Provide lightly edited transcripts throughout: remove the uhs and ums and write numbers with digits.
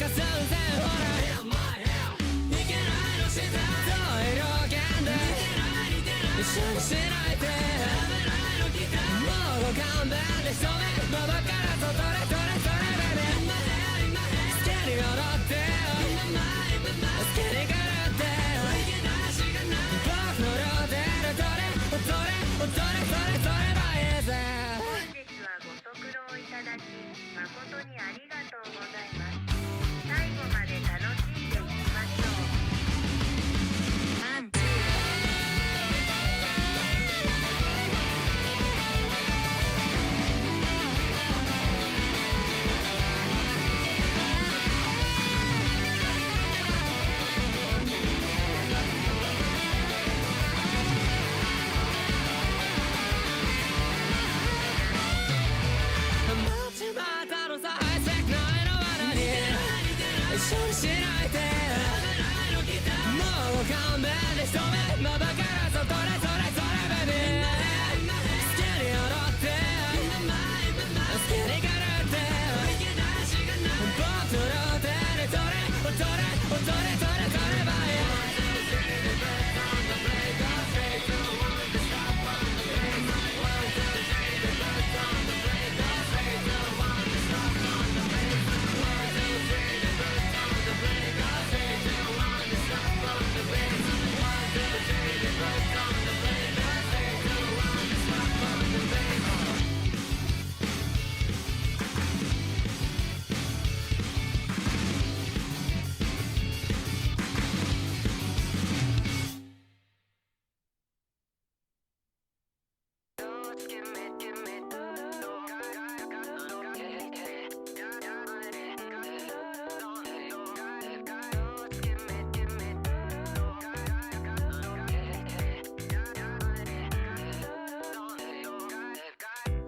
か全然ほらいけないのしたそういう表現で一緒にしないでもう勘弁でしょね窓から外でトレトレベベ好きに踊って好きに狂って僕の両手でトレトレトレトレトレばいいぜ本日はご足労いただき誠にありがとうございます。最後まで楽しんでいきましょう。街端のさハイセクの色罠に一緒にしないでもう勘弁でしょめ窓から外でトレトレベビー好きに踊って好きに狂って僕の両手でトレトレトレトレトレばいい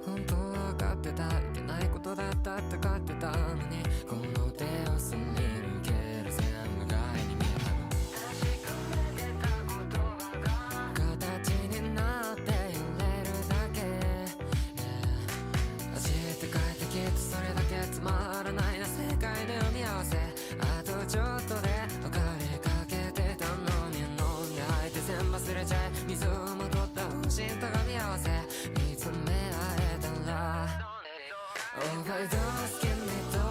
本当は分かってたいけないことだったって分かってたのにこの手をすり抜ける全部が絵に見えたの確かめてた言葉が形になって揺れるだけ、走って帰ってきてそれだけつまらないな世界の読み合わせあとちょっとで分かりかけてたのに飲み吐いて全部忘れちゃい水をまとった本心と噛み合わせ見つめ合えたら Overdose give me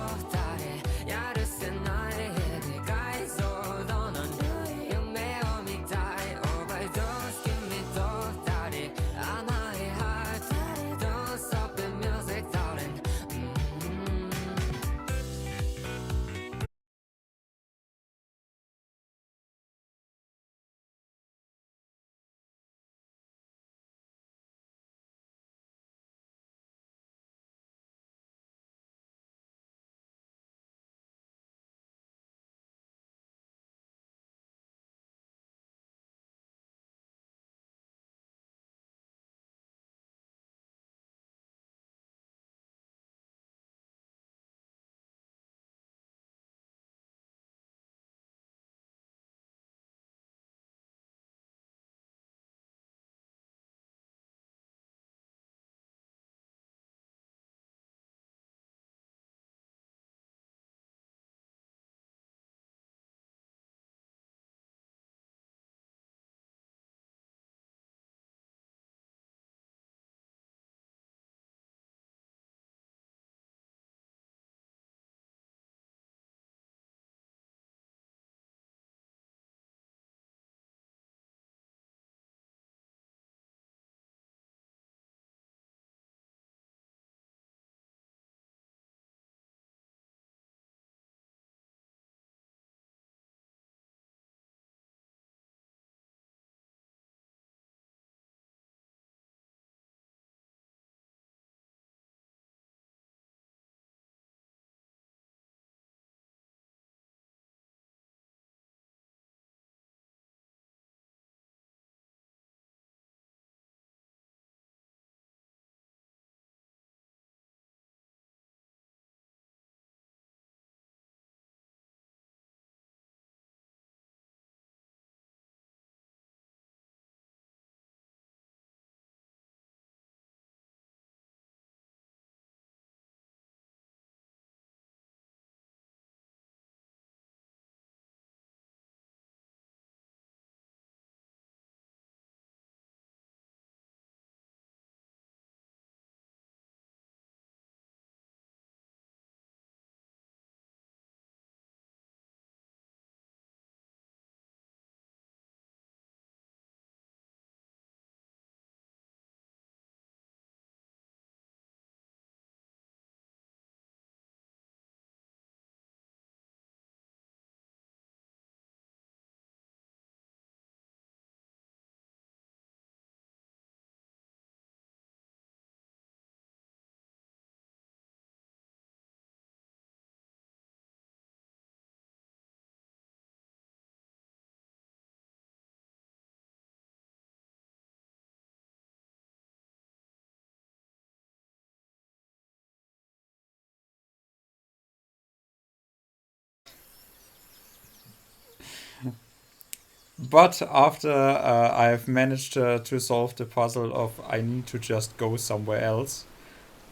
But after I've managed to solve the puzzle of I need to just go somewhere else,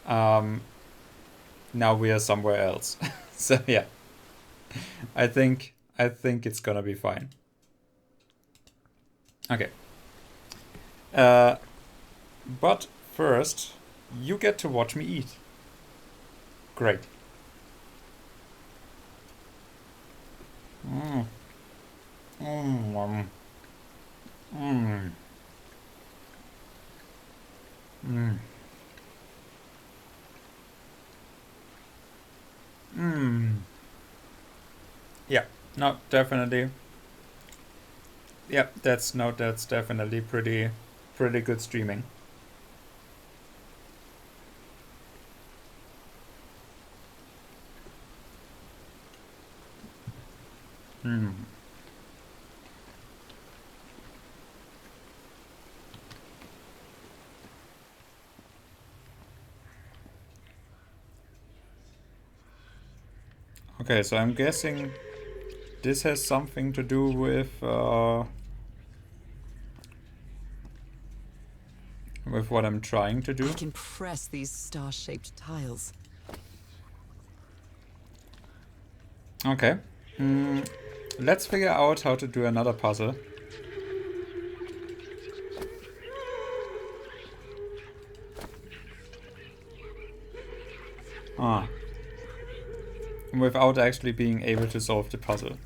now we are somewhere else. So yeah, I think it's gonna be fine. Okay. But first, you get to watch me eat. Great. Mm. Mm. Mm. Mm. Mm. Yeah, no, definitely. Yeah, that's definitely pretty good streaming. Hmm. Okay, so I'm guessing this has something to do with what I'm trying to do. I can press these star-shaped tiles. Okay. Let's figure out how to do another puzzle. Without actually being able to solve the puzzle.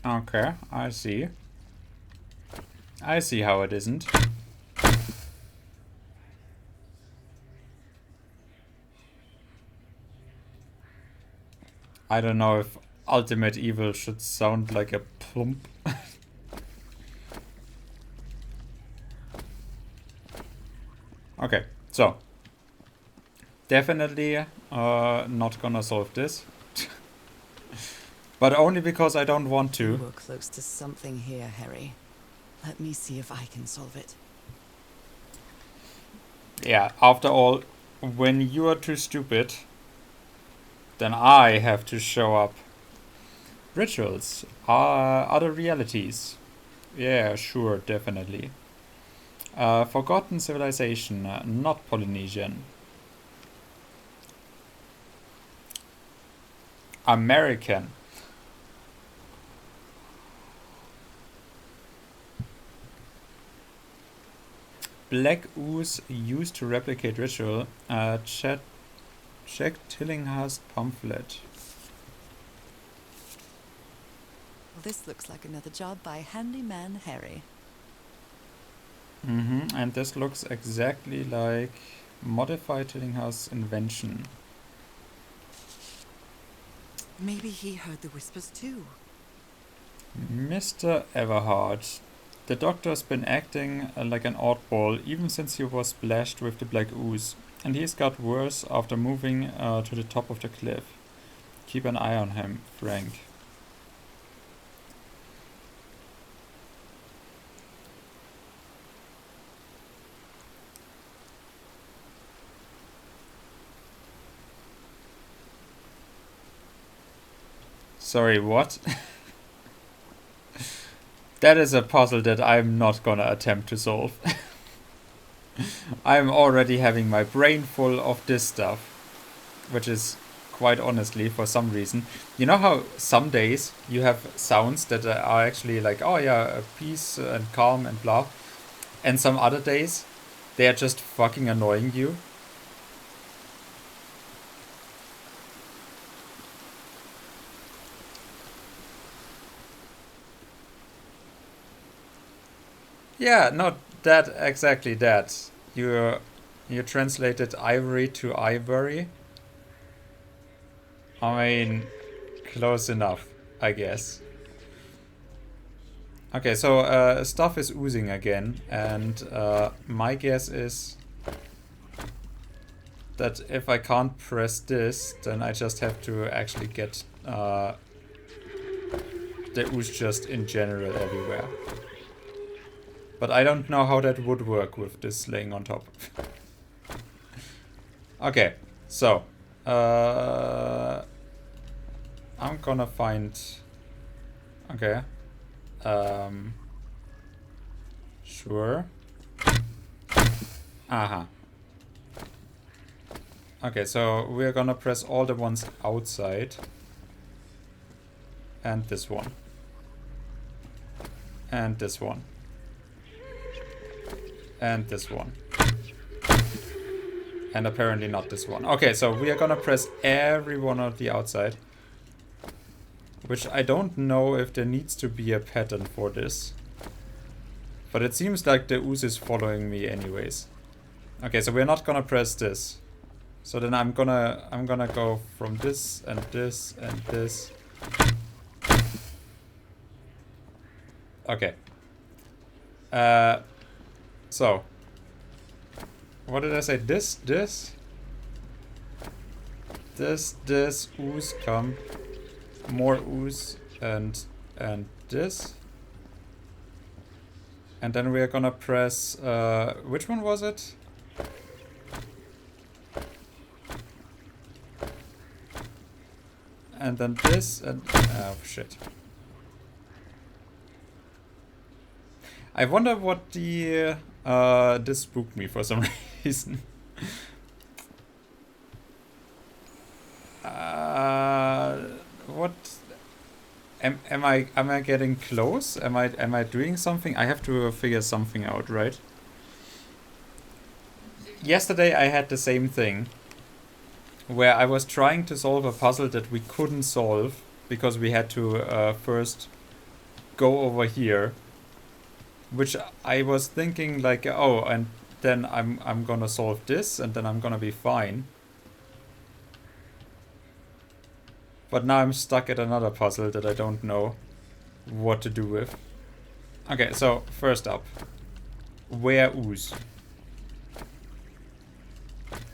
Okay, I see. I see how it isn't. I don't know if Ultimate Evil should sound like a plump. Okay, so definitely not gonna solve this. But only because I don't want to. We're close to something here, Harry. Let me see if I can solve it. Yeah, after all, when you are too stupid, then I have to show up. Rituals are other realities. Yeah, sure, definitely. Forgotten civilization, not Polynesian. American. Black ooze used to replicate ritual. Check Tillinghast pamphlet. Well, this looks like another job by Handyman Harry. And this looks exactly like modified Tillinghast's invention. Maybe he heard the whispers too. Mr. Everhard. The doctor's been acting like an oddball even since he was splashed with the black ooze. And he's got worse after moving to the top of the cliff. Keep an eye on him, Frank. Sorry, what? That is a puzzle that I'm not gonna attempt to solve. I'm already having my brain full of this stuff. Which is, quite honestly, for some reason. You know how some days you have sounds that are actually like, oh yeah, peace and calm and blah. And some other days, they are just fucking annoying you. Yeah, not that, exactly that. You translated ivory to ivory. I mean, close enough, I guess. Okay, so stuff is oozing again, and my guess is that if I can't press this, then I just have to actually get the ooze just in general everywhere. But I don't know how that would work with this laying on top. Okay, so I'm gonna find... Okay, Sure. Aha. Okay, so we're gonna press all the ones outside. And this one. And this one. And this one. And apparently not this one. Okay, so we are gonna press every one on the outside. Which I don't know if there needs to be a pattern for this. But it seems like the ooze is following me anyways. Okay, so we're not gonna press this. So then I'm gonna go from this and this and this. Okay. So what did I say? This, ooze, come. More ooze and this. And then we're gonna press which one was it? And then this and oh shit. I wonder what the this spooked me for some reason. What am I getting close? Am I doing something? I have to figure something out, right? Yesterday I had the same thing where I was trying to solve a puzzle that we couldn't solve because we had to first go over here, which I was thinking like, oh, and then I'm gonna solve this and then I'm gonna be fine. But now I'm stuck at another puzzle that I don't know what to do with. Okay, so first up, where ooze?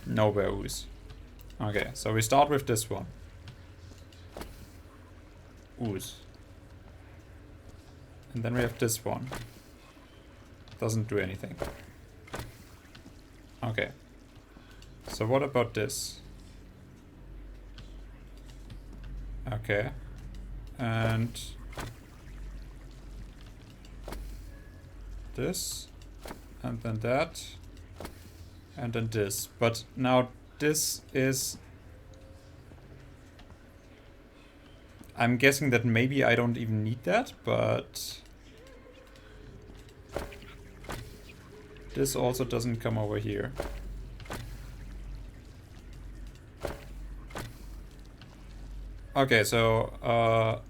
Nowhere ooze. Okay, so we start with this one. Ooze. And then we have this one. Doesn't do anything. Okay. So what about this? Okay. And this. And then that. And then this. But now this is... I'm guessing that maybe I don't even need that, but... this also doesn't come over here. Okay, so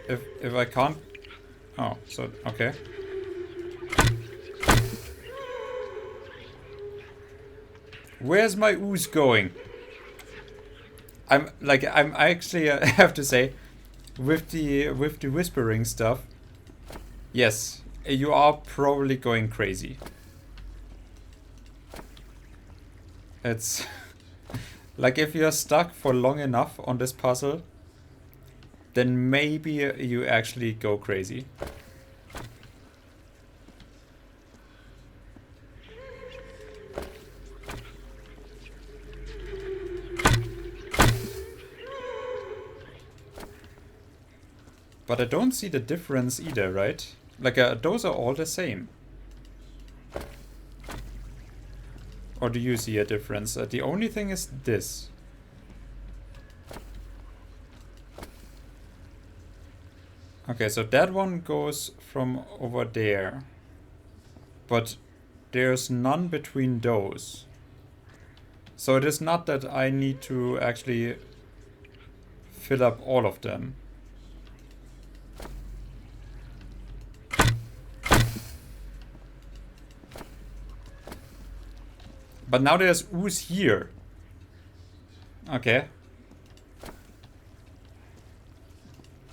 if I can't... oh, so okay. Where's my ooze going? I'm actually have to say, with the whispering stuff, yes, you are probably going crazy. It's like if you're stuck for long enough on this puzzle, then maybe you actually go crazy. But I don't see the difference either, right? Like, those are all the same. Or do you see a difference? The only thing is this. Okay, so that one goes from over there. But there's none between those. So it is not that I need to actually fill up all of them. But now there's ooze here. Okay.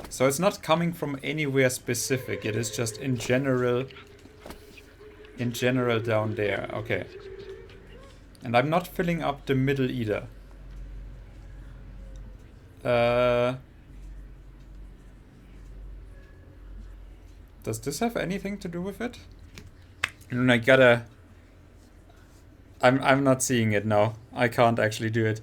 So it's not coming from anywhere specific. It is just in general down there. Okay. And I'm not filling up the middle either. Does this have anything to do with it? And I gotta... I'm not seeing it now. I can't actually do it.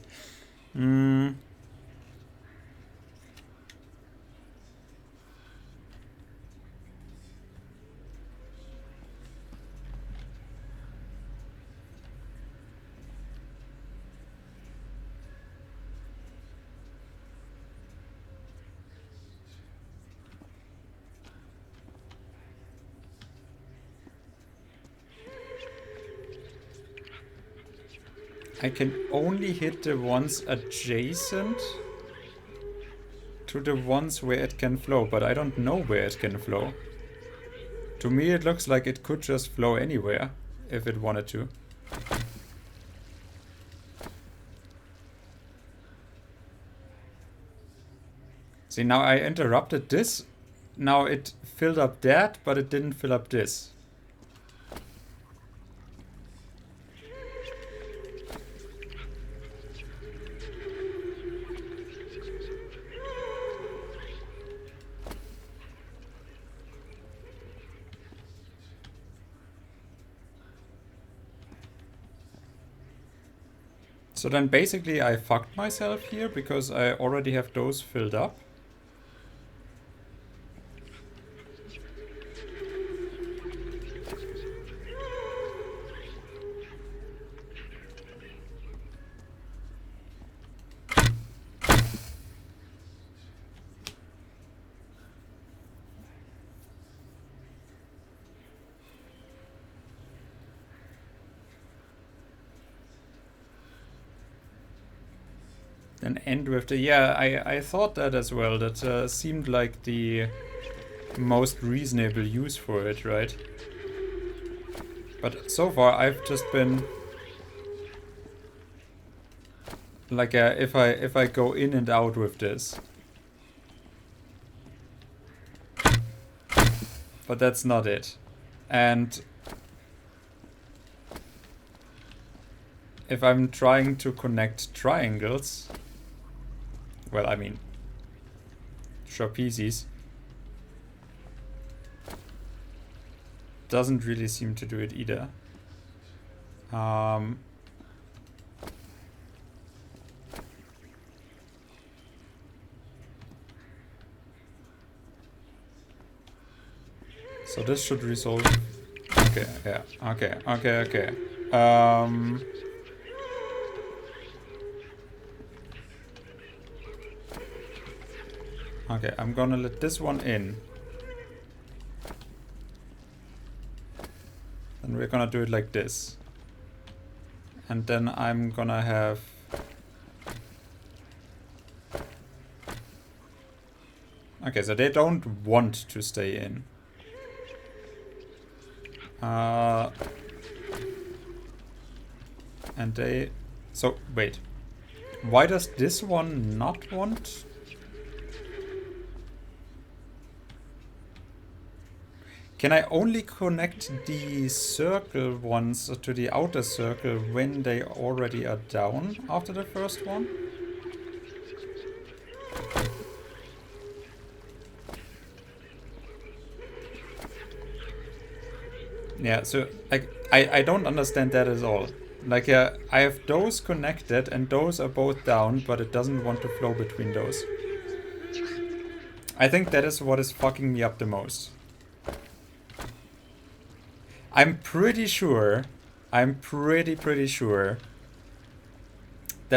I can only hit the ones adjacent to the ones where it can flow, but I don't know where it can flow. To me it looks like it could just flow anywhere if it wanted to. See, now I interrupted this. Now it filled up that, but it didn't fill up this. So then basically I fucked myself here because I already have those filled up. Then end with the... Yeah, I thought that as well. That seemed like the most reasonable use for it, right? But so far I've just been... Like, if I go in and out with this. But that's not it. And... if I'm trying to connect triangles... Well, I mean, trapezies. Doesn't really seem to do it either. So this should resolve. Okay, yeah, okay. Okay, I'm gonna let this one in. And we're gonna do it like this. And then I'm gonna have... Okay, so they don't want to stay in. And they... So, wait. Why does this one not want... Can I only connect the circle ones to the outer circle when they already are down after the first one? Yeah, so like I don't understand that at all. Like I have those connected and those are both down, but it doesn't want to flow between those. I think that is what is fucking me up the most. I'm pretty sure that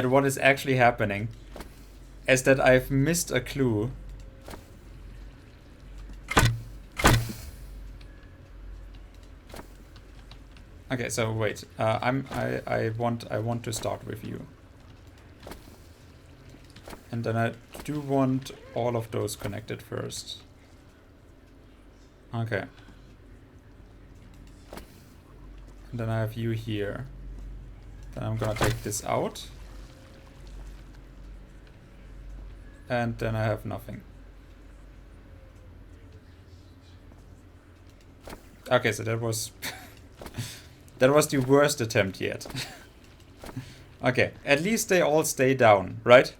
what is actually happening is that I've missed a clue. Okay, so wait. I want to start with you. And then I do want all of those connected first. Okay. And then I have you here. Then I'm gonna take this out. And then I have nothing. Okay, so that was... that was the worst attempt yet. Okay, at least they all stay down, right?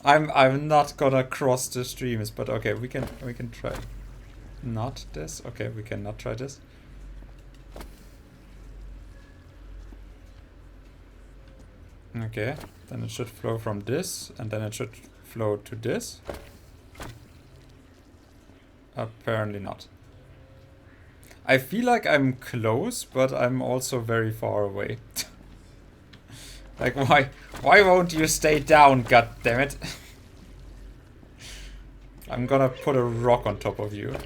I'm not gonna cross the streams, but okay, we can try. Not this? Okay, we cannot try this. Okay, then it should flow from this, and then it should flow to this. Apparently not. I feel like I'm close, but I'm also very far away. Like, why won't you stay down, goddammit? I'm gonna put a rock on top of you.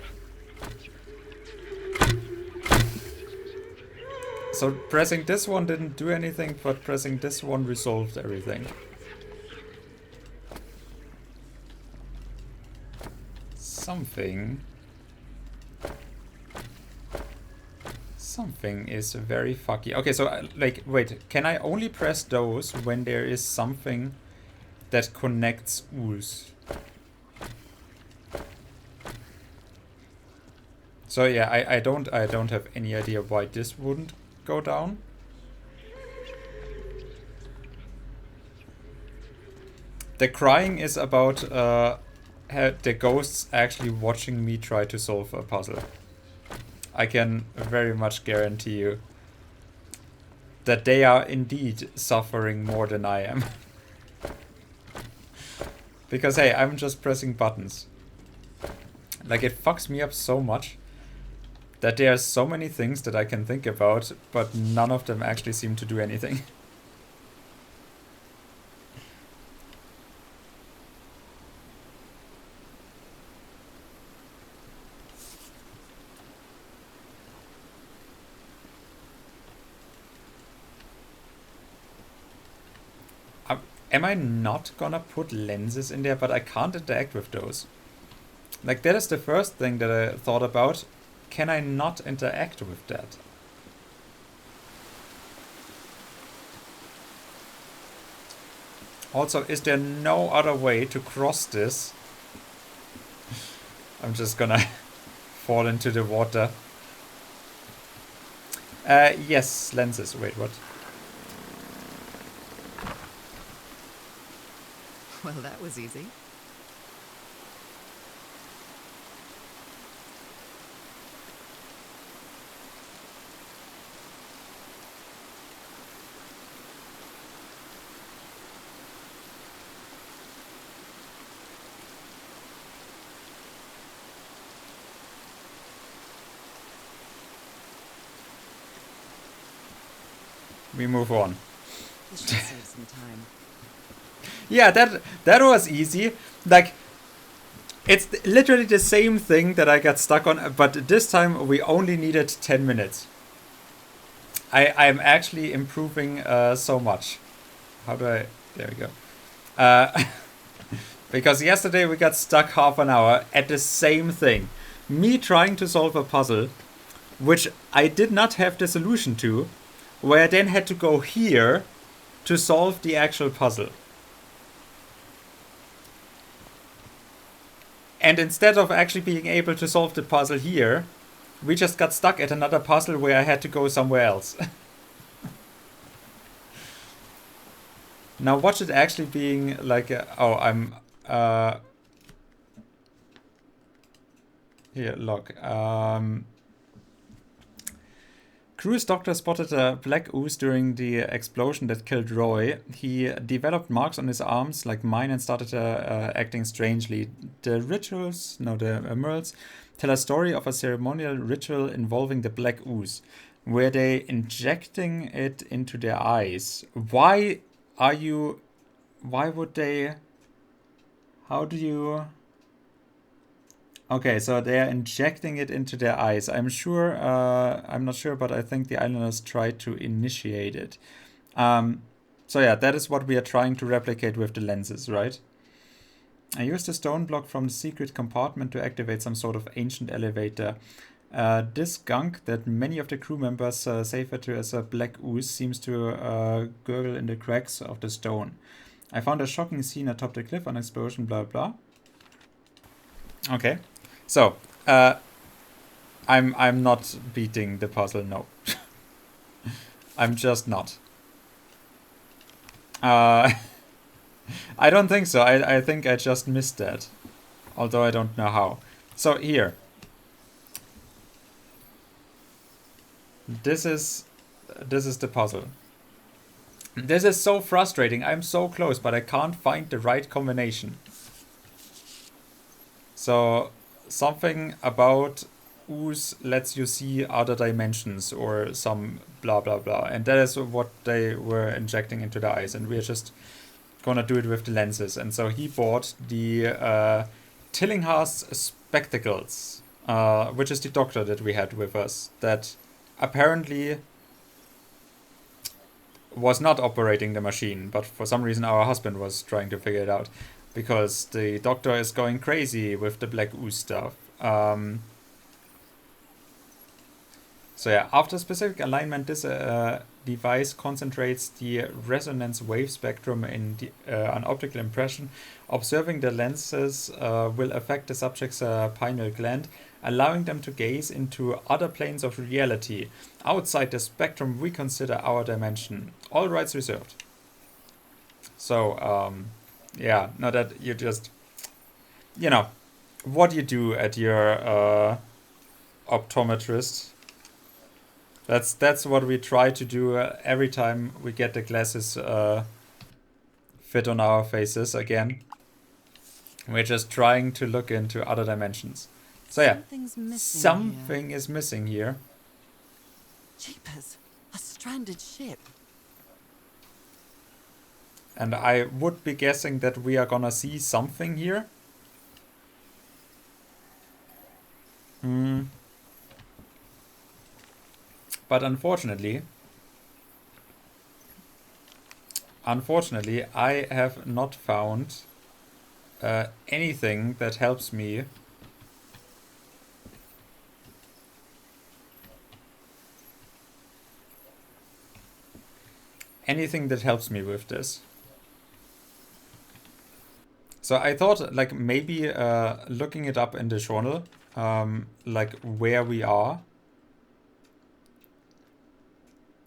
So pressing this one didn't do anything, but pressing this one resolved everything. Something is very fucky. Okay, so like, wait, can I only press those when there is something that connects ooze? So yeah, I don't have any idea why this wouldn't go down. The crying is about the ghosts actually watching me try to solve a puzzle. I can very much guarantee you that they are indeed suffering more than I am. Because hey, I'm just pressing buttons. Like, it fucks me up so much that there are so many things that I can think about, but none of them actually seem to do anything. Am I not gonna put lenses in there? But I can't interact with those. Like, that is the first thing that I thought about. Can I not interact with that? Also, is there no other way to cross this? I'm just gonna fall into the water. Yes, lenses. Wait, what? Well, that was easy. We move on. This should save some time. Yeah, that was easy. Like, it's literally the same thing that I got stuck on, but this time we only needed 10 minutes. I'm actually improving so much. How do I... There we go. Because yesterday we got stuck half an hour at the same thing. Me trying to solve a puzzle, which I did not have the solution to, where I then had to go here to solve the actual puzzle. And instead of actually being able to solve the puzzle here, we just got stuck at another puzzle where I had to go somewhere else. Now watch it actually being like oh, I'm here, look. Crew's doctor spotted a black ooze during the explosion that killed Roy. He developed marks on his arms like mine and started acting strangely. The emeralds tell a story of a ceremonial ritual involving the black ooze. Were they injecting it into their eyes? Why would they... How do you... Okay, so they are injecting it into their eyes. I'm not sure, but I think the islanders tried to initiate it. So yeah, that is what we are trying to replicate with the lenses, right? I used a stone block from the secret compartment to activate some sort of ancient elevator. This gunk that many of the crew members say to as a black ooze seems to gurgle in the cracks of the stone. I found a shocking scene atop the cliff, an explosion, blah blah. Okay. So, I'm not beating the puzzle, no. I'm just not. I don't think so. I think I just missed that. Although I don't know how. So, here. This is the puzzle. This is so frustrating. I'm so close, but I can't find the right combination. So... Something about ooze lets you see other dimensions or some blah blah blah, and that is what they were injecting into the eyes, and we're just gonna do it with the lenses. And so he bought the Tillinghast spectacles, which is the doctor that we had with us, that apparently was not operating the machine, but for some reason our husband was trying to figure it out, because the doctor is going crazy with the black ooze stuff. So yeah, after specific alignment, this device concentrates the resonance wave spectrum in an optical impression. Observing the lenses will affect the subject's pineal gland, allowing them to gaze into other planes of reality outside the spectrum we consider our dimension. All rights reserved. So, yeah, now that you just, you know, what you do at your optometrist. That's what we try to do every time we get the glasses fit on our faces again. We're just trying to look into other dimensions. So yeah, Something's missing something is missing here. Jeepers, a stranded ship. And I would be guessing that we are gonna see something here. But unfortunately, I have not found anything that helps me with this. So I thought, like, maybe looking it up in the journal, like where we are,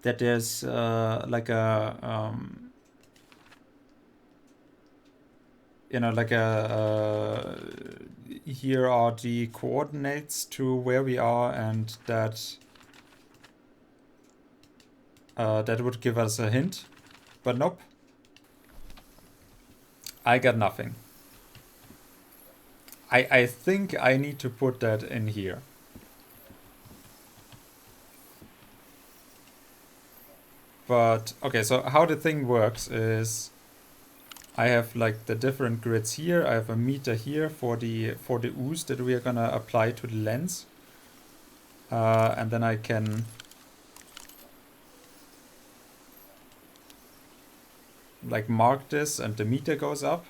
that there's like a you know, like a here are the coordinates to where we are, and that that would give us a hint, but nope. I got nothing. I think I need to put that in here. But okay, so how the thing works is I have like the different grids here. I have a meter here for the ooze that we are gonna apply to the lens, and then I can like mark this, and the meter goes up.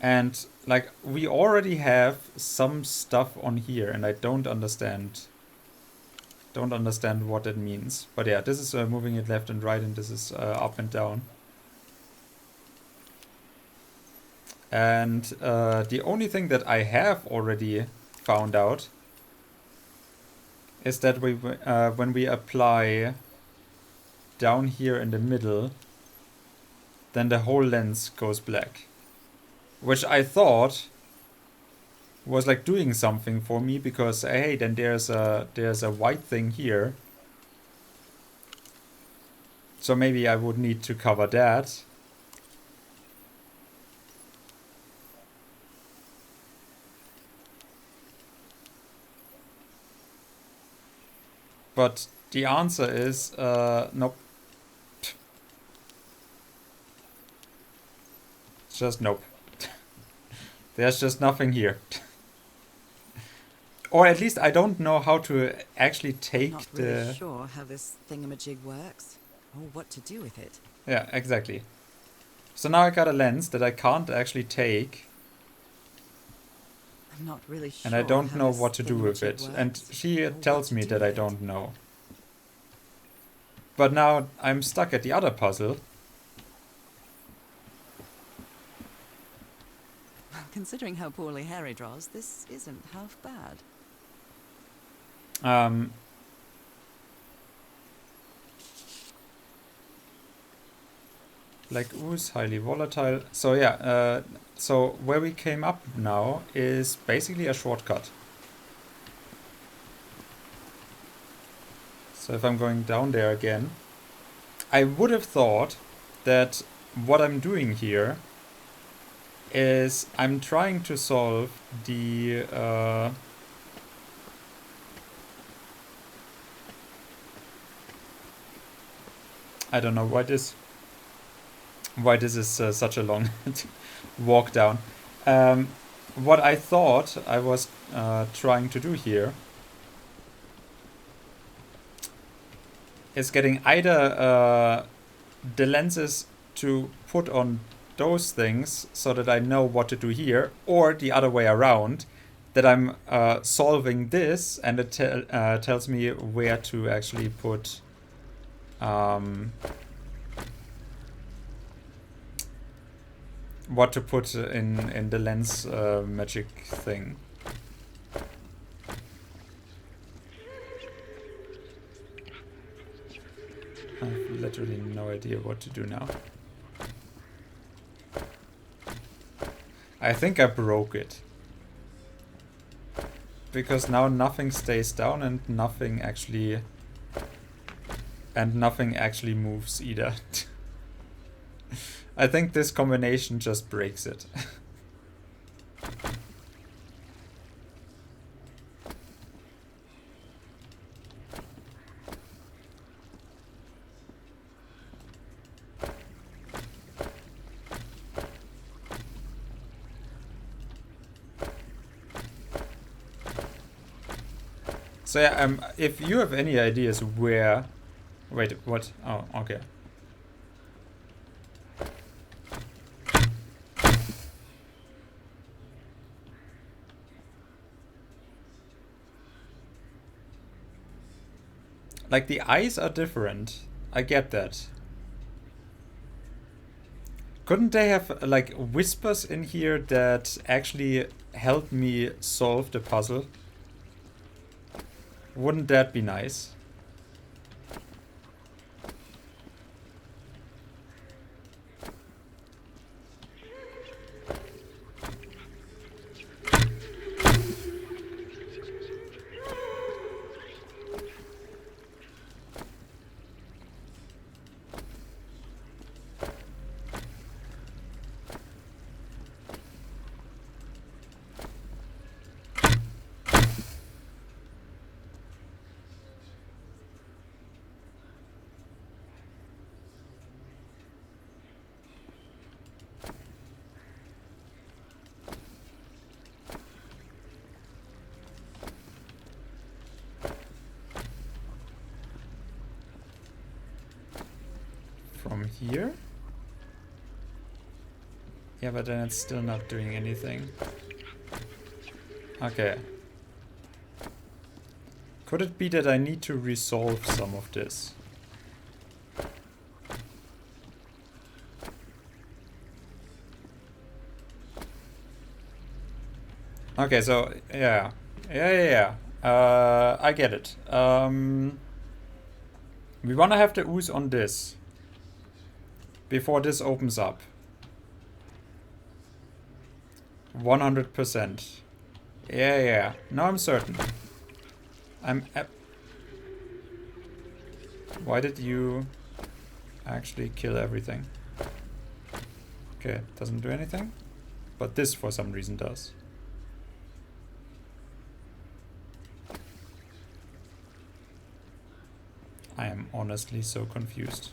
And like we already have some stuff on here, and I don't understand what it means. But yeah, this is moving it left and right, and this is up and down. And the only thing that I have already found out is that we when we apply down here in the middle, then the whole lens goes black, which I thought was like doing something for me, because hey, then there's a white thing here, so maybe I would need to cover that. But the answer is nope. Just nope. There's just nothing here. Or at least I don't know how to actually take Not the... really sure how this thingamajig works, or what to do with it. Yeah, exactly. So now I got a lens that I can't actually take, I'm not really sure. and I don't how know this what to do with it. thingamajig And works, she or what tells to me do that I with it. don't know. But now I'm stuck at the other puzzle. Considering how poorly Harry draws, this isn't half bad. Like ooze, highly volatile. So yeah, so where we came up now is basically a shortcut. So if I'm going down there again, I would have thought that what I'm doing here is I'm trying to solve the I don't know why this is such a long walk down. What I thought I was trying to do here is getting either the lenses to put on those things so that I know what to do here, or the other way around, that I'm solving this and it tells me where to actually put what to put in the lens magic thing. I have literally no idea what to do now. I think I broke it. Because now nothing stays down and nothing actually moves either. I think this combination just breaks it. So yeah, if you have any ideas where... Wait, what? Oh, okay. Like, the eyes are different. I get that. Couldn't they have, like, whispers in here that actually help me solve the puzzle? Wouldn't that be nice? From here? Yeah, but then it's still not doing anything. Okay. Could it be that I need to resolve some of this? Okay, so, yeah. I get it. We wanna have the ooze on this before this opens up. 100%. Yeah. Now I'm certain. Why did you actually kill everything? Okay, doesn't do anything. But this for some reason does. I am honestly so confused.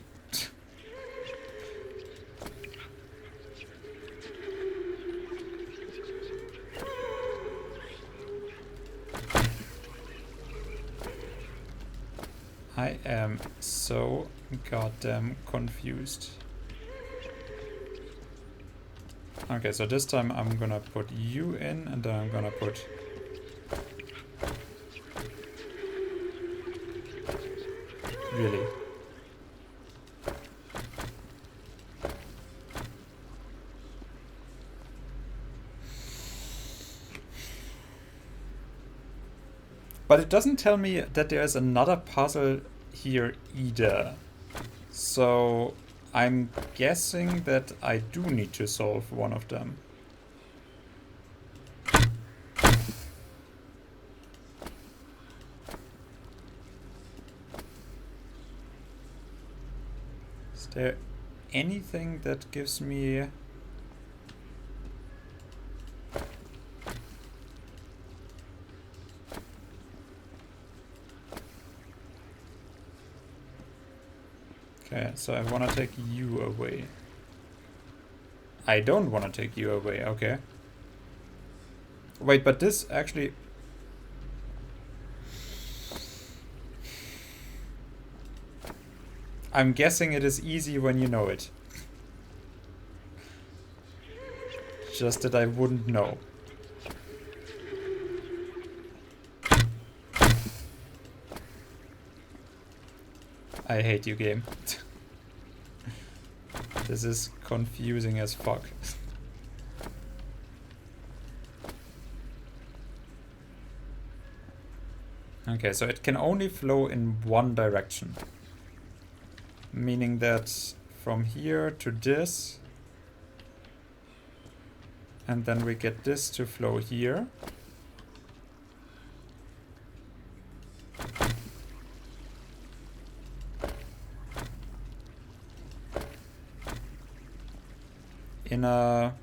I am so goddamn confused. Okay, so this time I'm gonna put you in, and then I'm gonna put... Really? But it doesn't tell me that there's another puzzle here either. So I'm guessing that I do need to solve one of them. Is there anything that gives me... Okay, so I want to take you away. I don't want to take you away, okay. Wait, but this actually... I'm guessing it is easy when you know it. Just that I wouldn't know. I hate you, game. This is confusing as fuck. Okay, so it can only flow in one direction. Meaning that from here to this, and then we get this to flow here. In a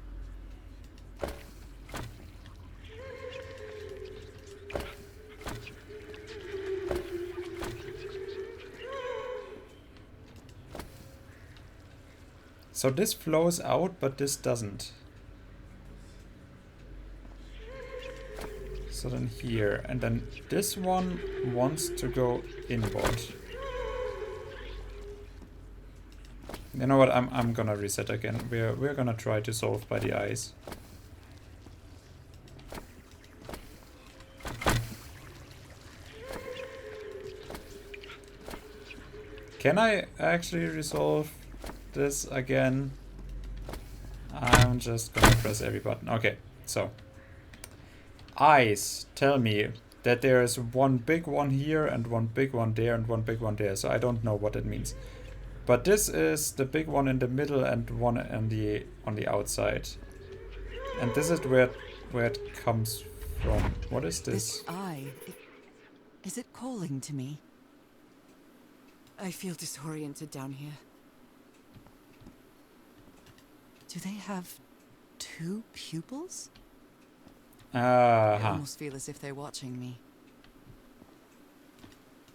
so this flows out, but this doesn't. So then here, and then this one wants to go inward. You know what? I'm gonna reset again. We're gonna try to solve by the eyes. Can I actually resolve this again? I'm just gonna press every button. Okay, so eyes tell me that there is one big one here and one big one there and one big one there. So I don't know what it means. But this is the big one in the middle and one on the outside. And this is where it comes from. What is this? This eye, is it calling to me? I feel disoriented down here. Do they have 2 pupils? I almost feel as if they're watching me.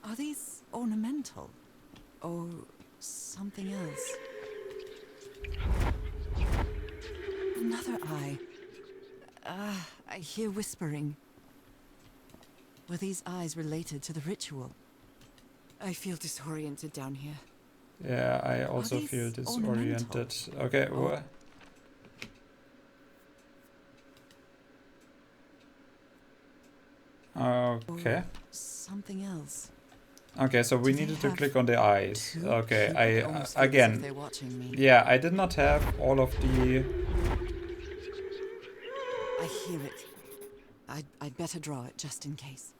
Are these ornamental? Or something else? Another eye. I hear whispering. Were these eyes related to the ritual? I feel disoriented down here. Yeah, I also these feel disoriented. Okay, Or- okay. Or something else. Okay, so we Do they needed to have click on the eyes. 2 Okay, pupils? I Almost feel as if again. they're watching me. Yeah, I did not have all of the. I hear it. I'd better draw it just in case.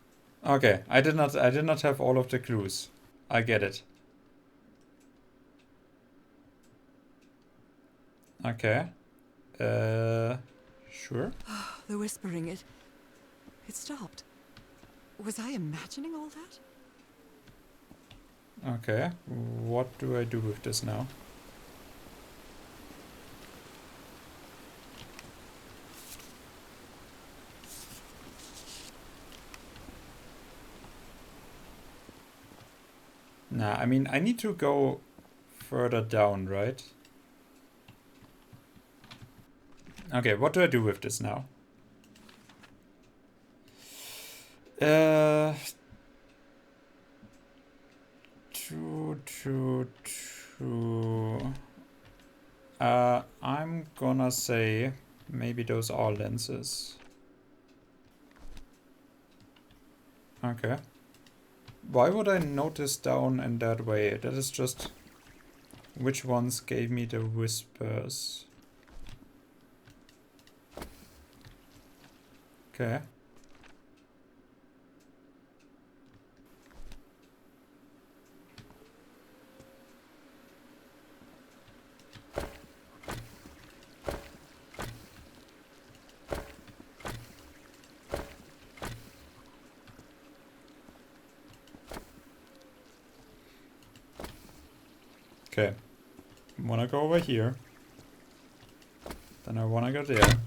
Okay, I did not have all of the clues. I get it. Okay. Sure. The whispering, it stopped. Was I imagining all that? Okay. What do I do with this now? Nah, I mean, I need to go further down, right? Okay, what do I do with this now? I'm gonna say maybe those are lenses. Okay. Why would I notice down in that way? That is just which ones gave me the whispers. Okay. Okay. Wanna go over here. Then I wanna go there.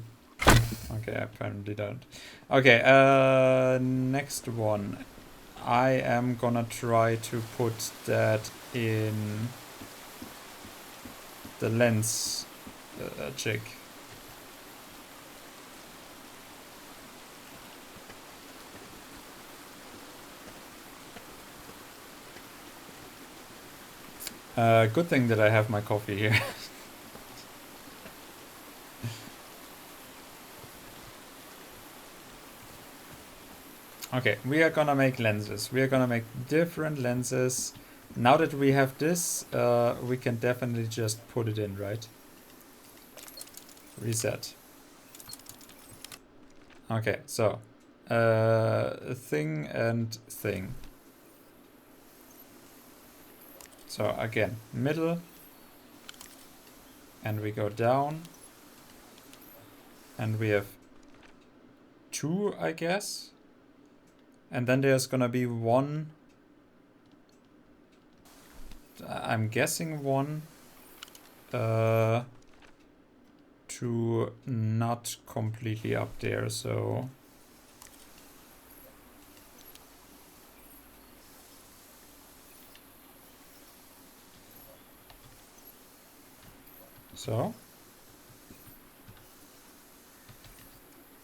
Okay, apparently don't. Okay, next one. I am gonna try to put that in the lens jig. Good thing that I have my coffee here. Okay, we are gonna make lenses. We are gonna make different lenses. Now that we have this, we can definitely just put it in, right? Reset. Okay, so thing and thing. So again, middle, and we go down, and we have 2, I guess. And then there's gonna be 1. I'm guessing 1 to not completely up there, so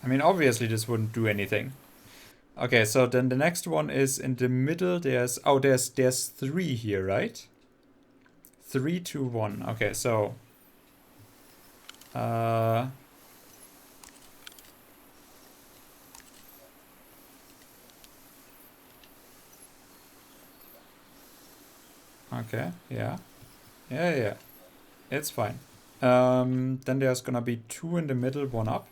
I mean, obviously this wouldn't do anything. Okay, so then the next one is in the middle. There's 3 here, right? 3, 2, 1. Okay, so okay, yeah. It's fine. Then there's gonna be 2 in the middle, 1 up.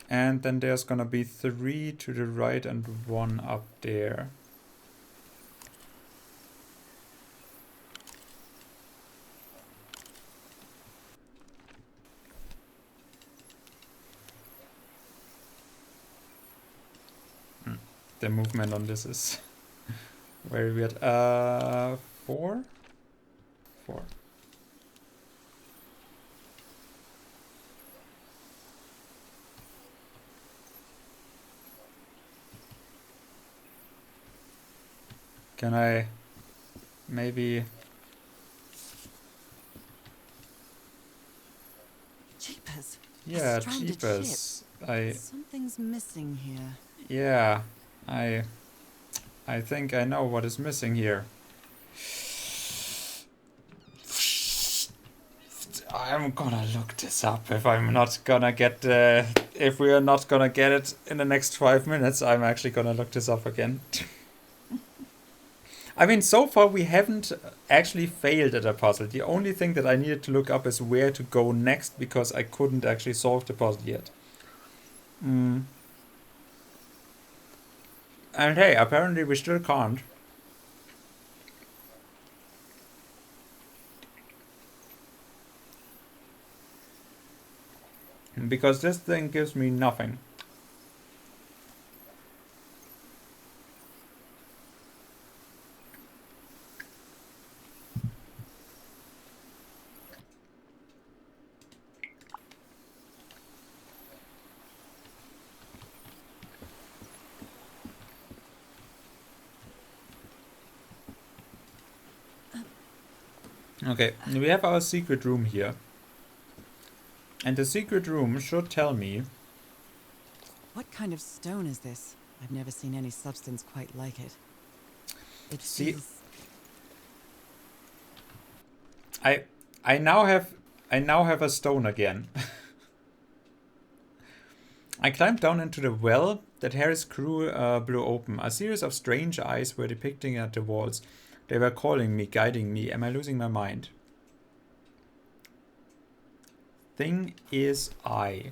And then there's gonna be 3 to the right and 1 up there. The movement on this is very weird. 4? 4. Can I maybe... Jeepers. A Yeah, stranded jeepers. ship. Something's missing here. Yeah, I think I know what is missing here. I'm gonna look this up. If I'm not gonna get, if we are not gonna get it in the next 5 minutes, I'm actually gonna look this up again. I mean, so far we haven't actually failed at a puzzle. The only thing that I needed to look up is where to go next, because I couldn't actually solve the puzzle yet. And hey, apparently we still can't. Because this thing gives me nothing. Okay, we have our secret room here. And the secret room should tell me... What kind of stone is this? I've never seen any substance quite like it. It See- feels... I now have a stone again. I climbed down into the well that Harry's crew blew open. A series of strange eyes were depicting at the walls. They were calling me, guiding me. Am I losing my mind? Thing is I.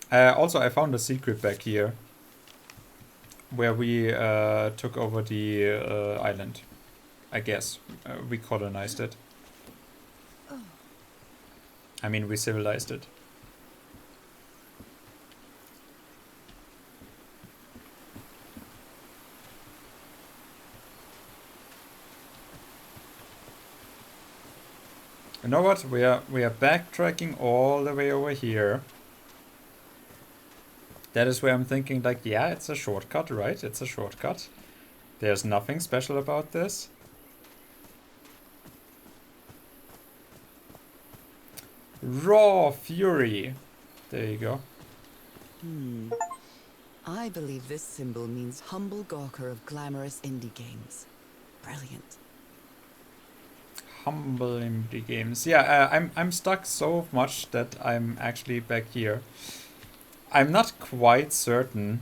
Also, I found a secret back here. Where we took over the island. I guess. We colonized it. I mean, we civilized it. You know what? We are backtracking all the way over here. That is where I'm thinking, like, yeah, it's a shortcut, right? It's a shortcut. There's nothing special about this. Raw Fury. There you go. I believe this symbol means humble gawker of glamorous indie games. Brilliant. Humble indie games. Yeah, I'm stuck so much that I'm actually back here. I'm not quite certain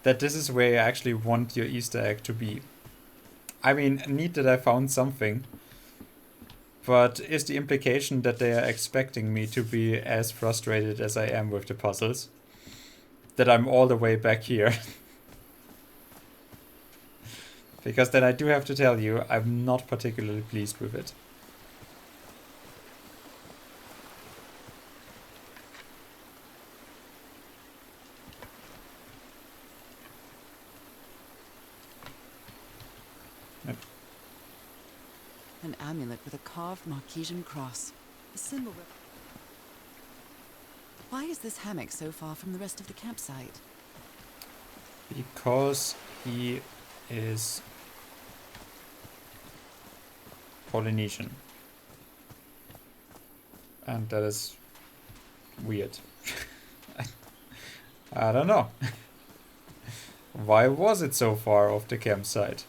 that this is where you actually want your Easter egg to be. I mean, neat that I found something. But is the implication that they are expecting me to be as frustrated as I am with the puzzles? That I'm all the way back here? Because then I do have to tell you, I'm not particularly pleased with it. An amulet with a carved Marquesian cross. A symbol. Why is this hammock so far from the rest of the campsite? Because he is Polynesian. And that is weird. I don't know. Why was it so far off the campsite?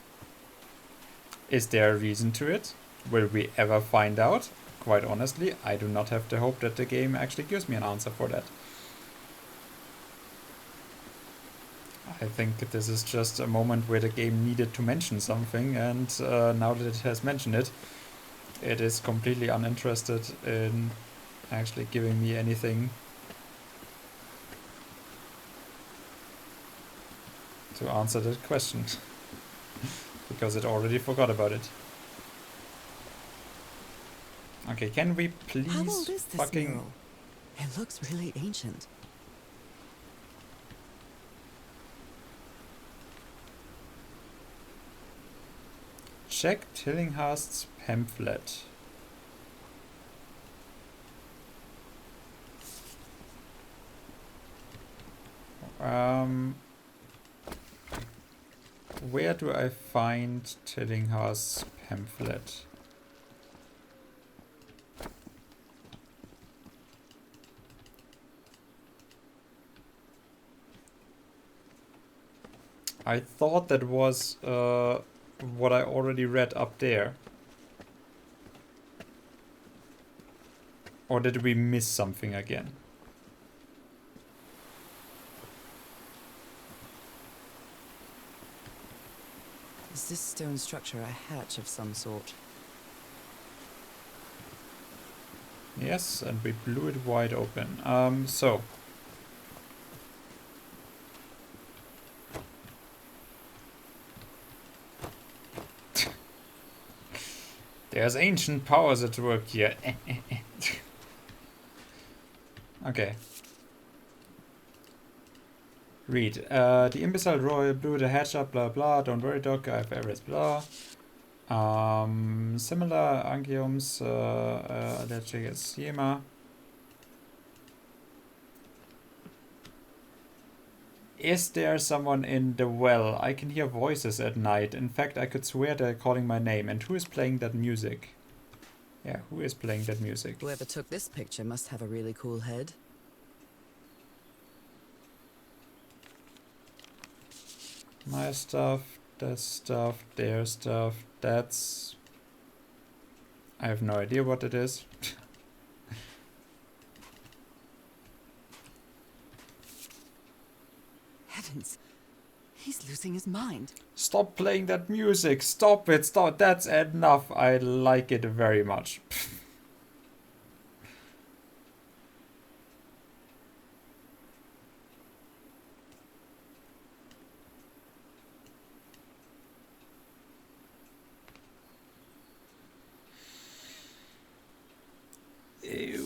Is there a reason to it? Will we ever find out? Quite honestly, I do not have the hope that the game actually gives me an answer for that. I think this is just a moment where the game needed to mention something, and now that it has mentioned it, it is completely uninterested in actually giving me anything to answer that question. Because it already forgot about it. Okay, can we please How old is this fucking... mural? It looks really ancient. Check Tillinghast's pamphlet. Where do I find Tillinghast's pamphlet? I thought that was what I already read up there. Or did we miss something again? Is this stone structure a hatch of some sort? Yes, and we blew it wide open. So. There's ancient powers at work here. Okay. Read. The imbecile royal blew the hatch up, blah blah. Don't worry, Doc, I have errors, blah. Similar angioms, allergic eczema. Is there someone in the well? I can hear voices at night. In fact, I could swear they're calling my name. And who is playing that music? Yeah, who is playing that music? Whoever took this picture must have a really cool head. My stuff, that stuff, their stuff, that's... I have no idea what it is. Heavens, he's losing his mind. Stop playing that music, stop it, stop, that's enough. I like it very much.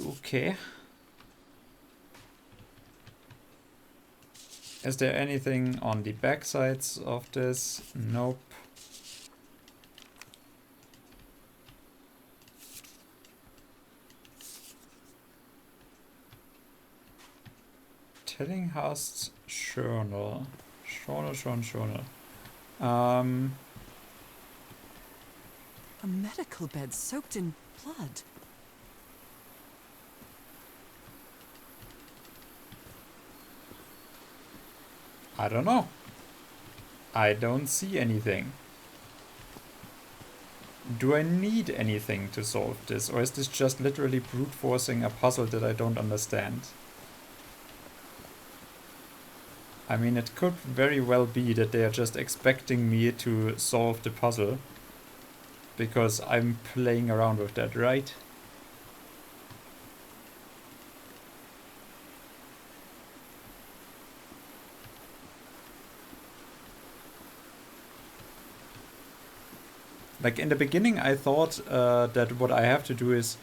Okay. Is there anything on the back sides of this? Nope. Tillinghast's journal. Journal. A medical bed soaked in blood. I don't know. I don't see anything. Do I need anything to solve this, or is this just literally brute forcing a puzzle that I don't understand? I mean, it could very well be that they are just expecting me to solve the puzzle because I'm playing around with that, right? Like in the beginning I thought that what I have to do is,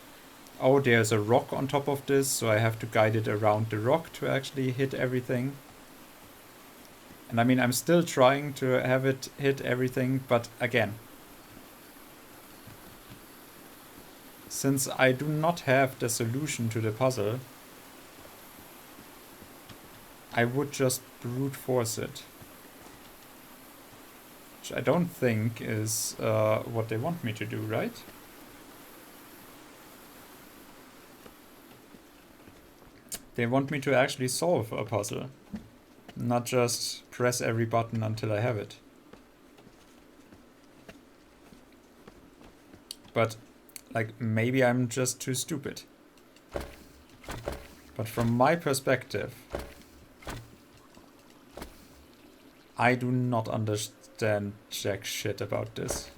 oh, there's a rock on top of this, so I have to guide it around the rock to actually hit everything. And I mean, I'm still trying to have it hit everything, but again, since I do not have the solution to the puzzle, I would just brute force it. Which I don't think is what they want me to do, right? They want me to actually solve a puzzle, not just press every button until I have it. But, like, maybe I'm just too stupid. But from my perspective, I do not understand jack shit about this.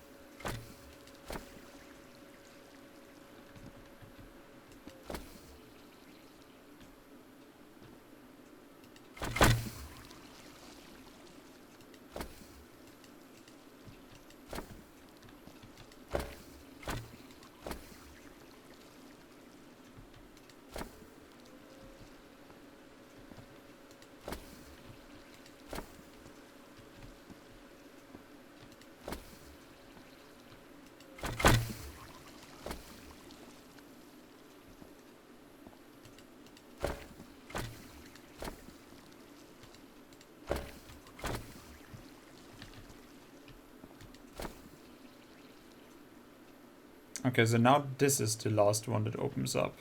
Okay, so now this is the last one that opens up.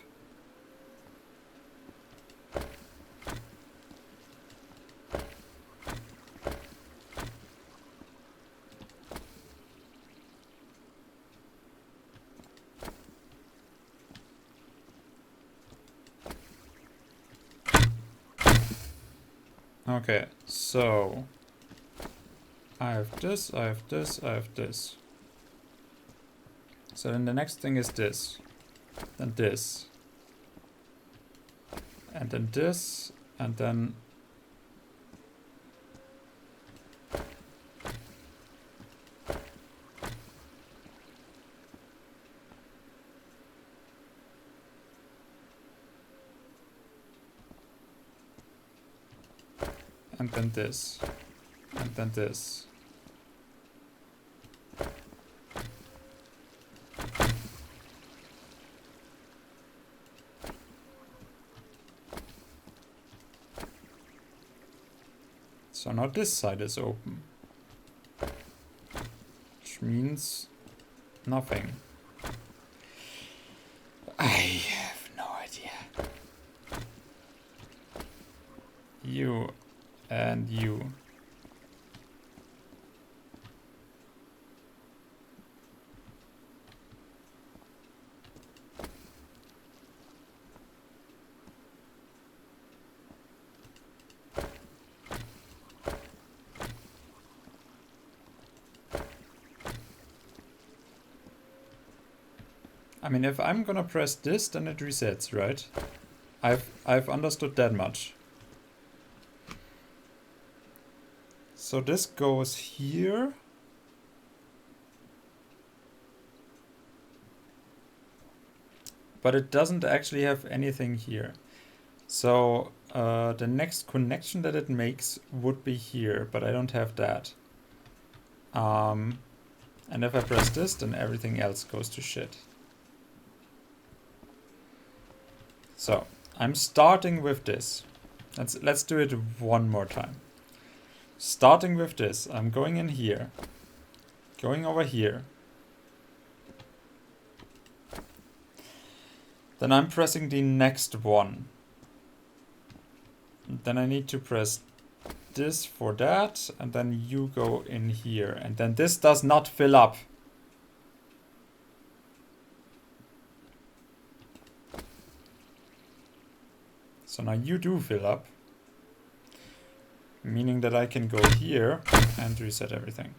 Okay, so I have this, I have this, I have this. So then the next thing is this, then this, and then this, and then this, and then this. So now this side is open, which means nothing. I have no idea. You and you. I mean, if I'm gonna press this, then it resets, right? I've understood that much. So this goes here. But it doesn't actually have anything here. So the next connection that it makes would be here, but I don't have that. And if I press this, then everything else goes to shit. So I'm starting with this. Let's do it one more time. Starting with this, I'm going in here, going over here. Then I'm pressing the next one. Then I need to press this for that, and then you go in here, and then this does not fill up. So now you do fill up, meaning that I can go here and reset everything.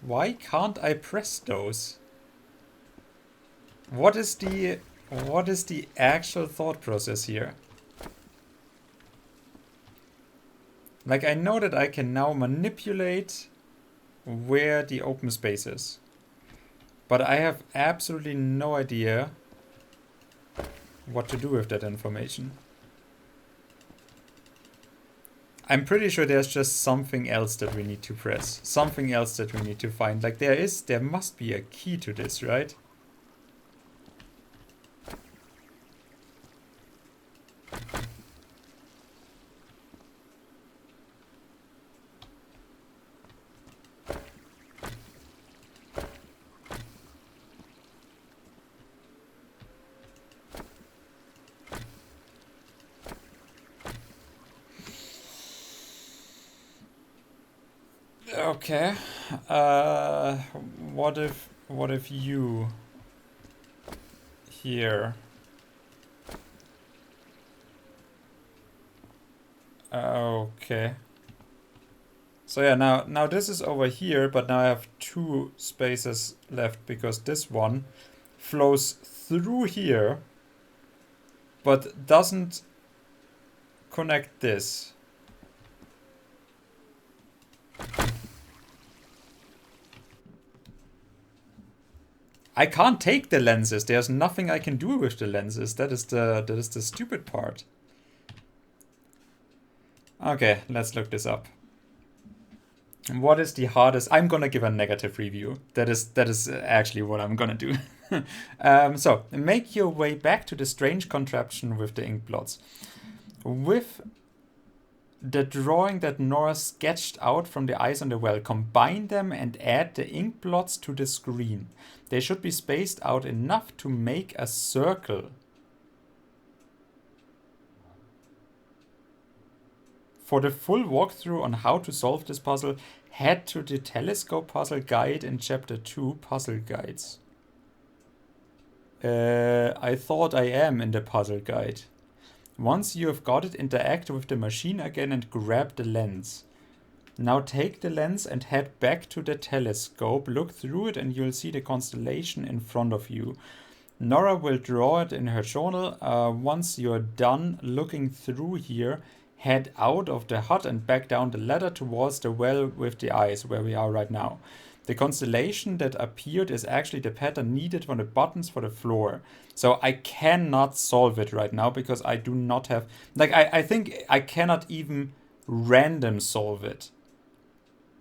Why can't I press those? What is the actual thought process here? Like, I know that I can now manipulate where the open space is, but I have absolutely no idea what to do with that information. I'm pretty sure there's just something else that we need to press. Something else that we need to find. Like there must be a key to this, right? Okay. What if you here? Okay. So yeah, now this is over here, but now I have 2 spaces left because this one flows through here, but doesn't connect this. I can't take the lenses. There's nothing I can do with the lenses. That is the stupid part. Okay, let's look this up. What is the hardest? I'm gonna give a negative review. That is actually what I'm gonna do. So make your way back to the strange contraption with the ink blots. With the drawing that Nora sketched out from the eyes on the well, combine them and add the ink blots to the screen. They should be spaced out enough to make a circle. For the full walkthrough on how to solve this puzzle, head to the Telescope Puzzle Guide in Chapter 2, Puzzle Guides. I thought I am in the puzzle guide. Once you have got it, interact with the machine again and grab the lens. Now take the lens and head back to the telescope. Look through it and you'll see the constellation in front of you. Nora will draw it in her journal. Once you're done looking through here, head out of the hut and back down the ladder towards the well with the eyes, where we are right now. The constellation that appeared is actually the pattern needed for the buttons for the floor. So I cannot solve it right now because I do not have... Like, I think I cannot even random solve it.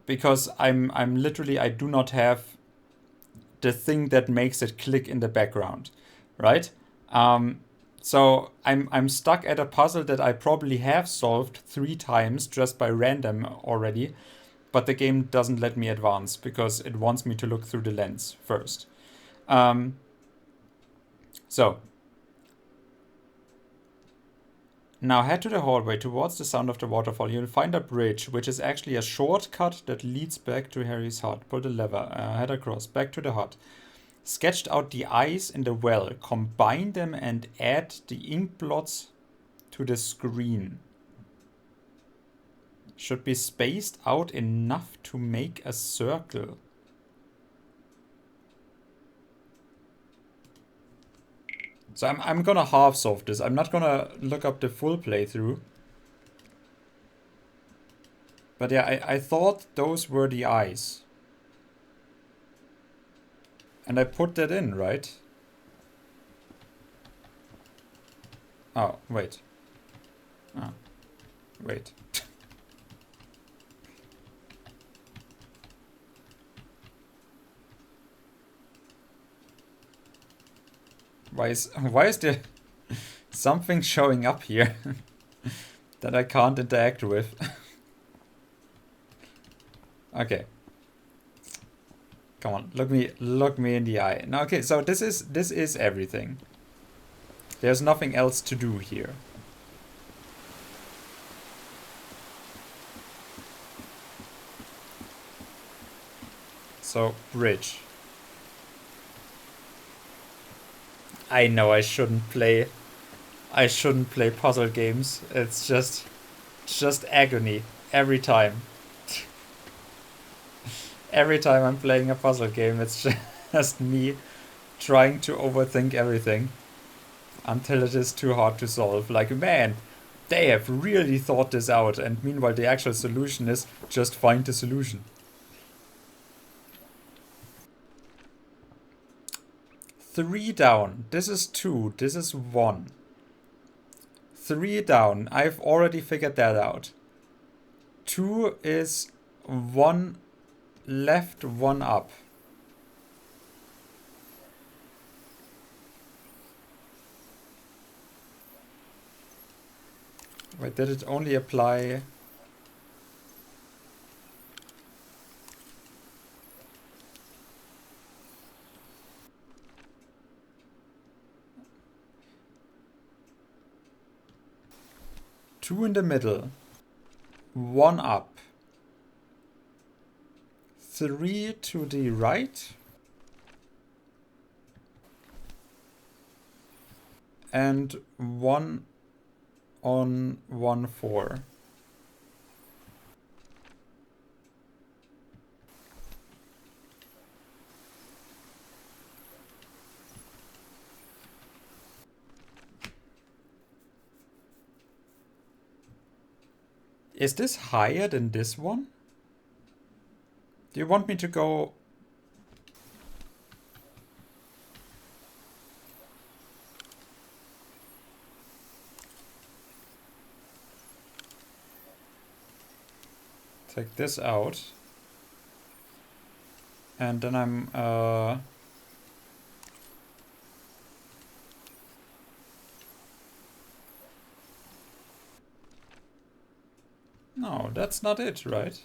Because I'm literally... I do not have the thing that makes it click in the background. Right? So I'm stuck at a puzzle that I probably have solved 3 times just by random already. But the game doesn't let me advance because it wants me to look through the lens first. So, now head to the hallway towards the sound of the waterfall. You'll find a bridge, which is actually a shortcut that leads back to Harry's hut. Pull the lever, head across, back to the hut. Sketched out the eyes in the well. Combine them and add the ink blots to the screen. Should be spaced out enough to make a circle. So I'm gonna half solve this. I'm not gonna look up the full playthrough. But yeah, I thought those were the eyes. And I put that in, right? Oh, wait. Oh, wait. Why is there something showing up here that I can't interact with? Okay. Come on, look me in the eye. Now, okay, so this is everything. There's nothing else to do here. So, bridge. I know I shouldn't play puzzle games. It's just agony every time. Every time I'm playing a puzzle game, it's just me trying to overthink everything until it is too hard to solve. Like, man, they have really thought this out, and meanwhile the actual solution is just find the solution. 3 down. This is 2. This is 1. 3 down. I've already figured that out. 2 is 1 left, 1 up. Wait, did it only apply? Two in the middle, 1 up, 3 to the right, and 1 on 1 4. Is this higher than this one? Do you want me to go... Take this out. And then I'm... No, that's not it, right?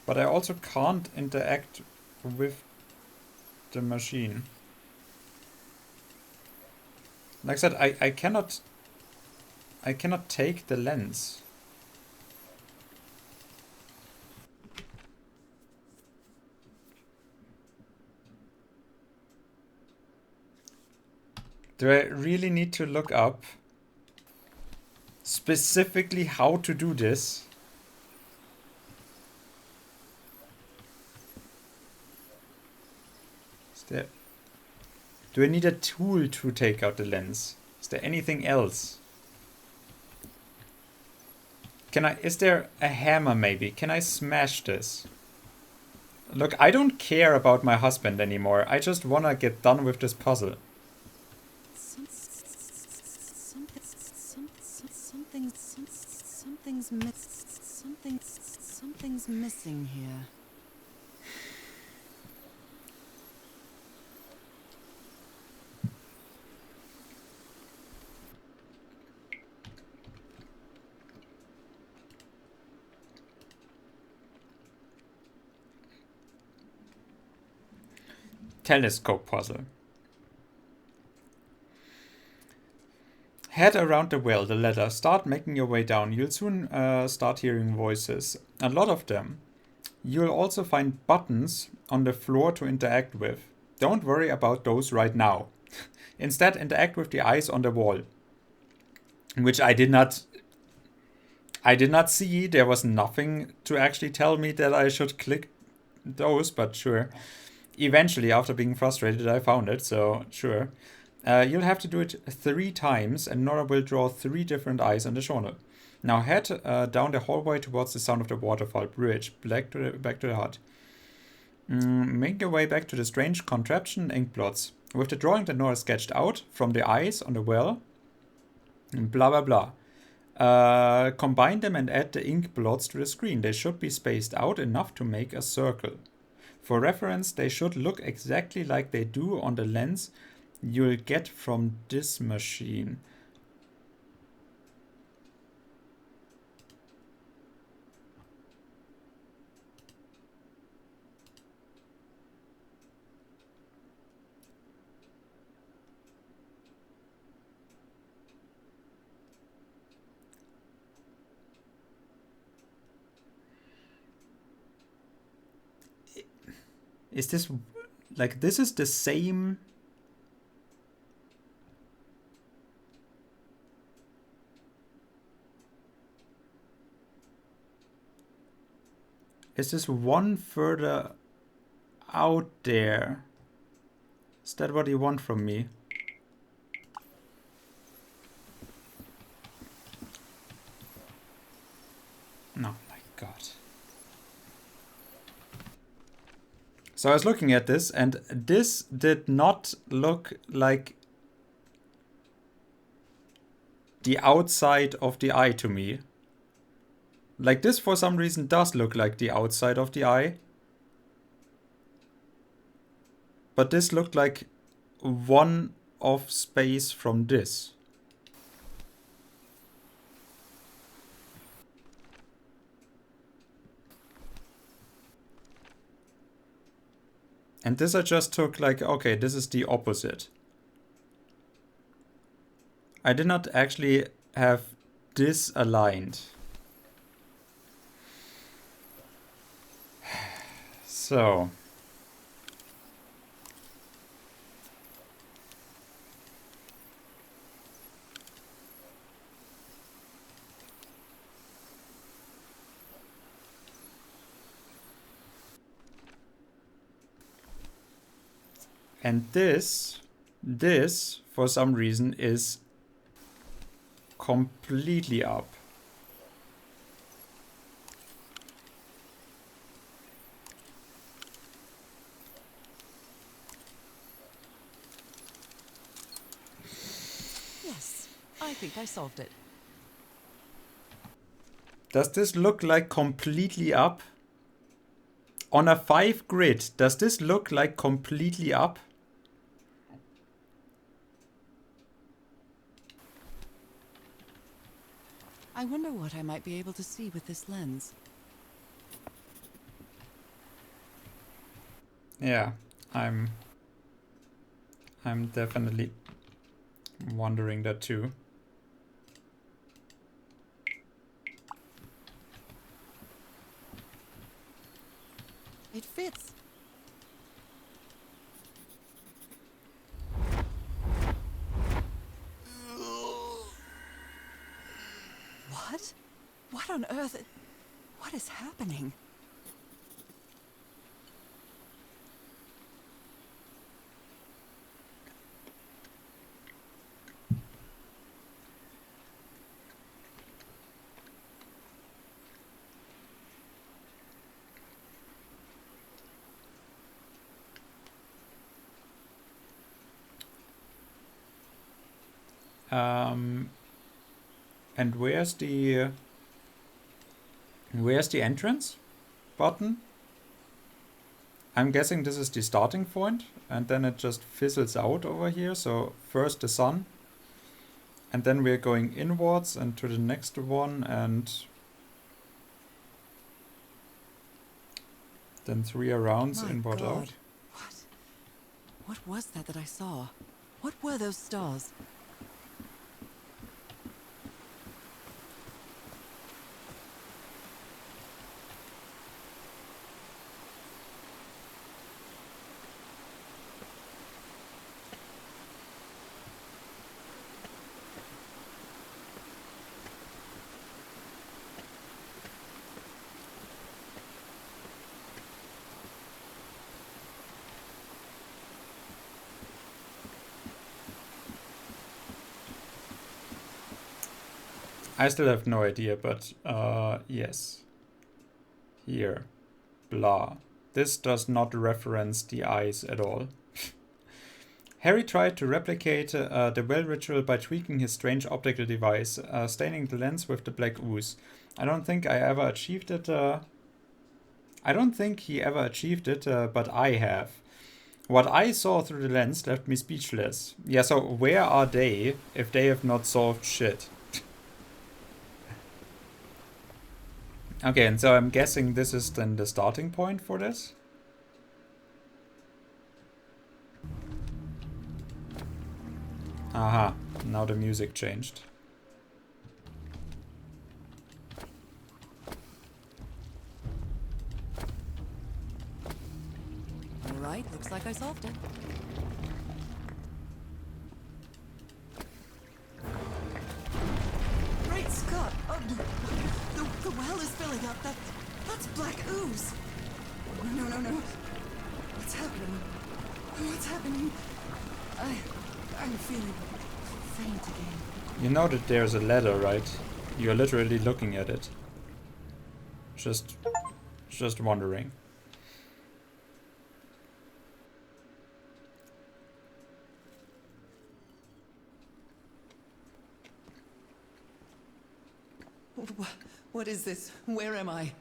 But I also can't interact with the machine. Like I said, I cannot take the lens. Do I really need to look up specifically how to do this? Is there... Do I need a tool to take out the lens? Is there anything else? Is there a hammer maybe? Can I smash this? Look, I don't care about my husband anymore. I just wanna get done with this puzzle. Something's missing here. Telescope puzzle. Head around the well, the ladder. Start making your way down. You'll soon start hearing voices. A lot of them. You'll also find buttons on the floor to interact with. Don't worry about those right now. Instead, interact with the eyes on the wall. Which I did not see. There was nothing to actually tell me that I should click those, but sure. Eventually, after being frustrated, I found it, so sure. You'll have to do it 3 times, and Nora will draw 3 different eyes on the journal. Now head down the hallway towards the sound of the waterfall bridge, back to the hut. Make your way back to the strange contraption ink blots. With the drawing that Nora sketched out from the eyes on the well, blah blah blah. Combine them and add the ink blots to the screen. They should be spaced out enough to make a circle. For reference, they should look exactly like they do on the lens you'll get from this machine. Is this, like, this is the same? Is this one further out there? Is that what you want from me? No, my God. So I was looking at this, and this did not look like the outside of the eye to me. Like, this for some reason does look like the outside of the eye. But this looked like one off space from this. And this I just took like, okay, this is the opposite. I did not actually have this aligned. So. And this for some reason is completely up. Yes, I think I solved it. Does this look like completely up? On a 5 grid, does this look like completely up? I wonder what I might be able to see with this lens. Yeah, I'm definitely wondering that too. It fits. What? What on earth? What is happening? And where's the entrance button? I'm guessing this is the starting point, and then it just fizzles out over here. So first the sun, and then we're going inwards and to the next one, and then 3 rounds My inward God. out. What was that I saw? What were those stars? I still have no idea, but yes. Here. Blah. This does not reference the eyes at all. Harry tried to replicate the well ritual by tweaking his strange optical device, staining the lens with the black ooze. I don't think I ever achieved it. I don't think he ever achieved it, but I have. What I saw through the lens left me speechless. Yeah, so where are they if they have not solved shit? Okay, and so I'm guessing this is then the starting point for this? Aha, now the music changed. All right, looks like I solved it. Great Scott! Oh, the well is filling up. That's black ooze. No. What's happening? What's happening? I'm feeling faint again. You know that there's a ladder, right? You're literally looking at it. Just wondering. What is this? Where am I?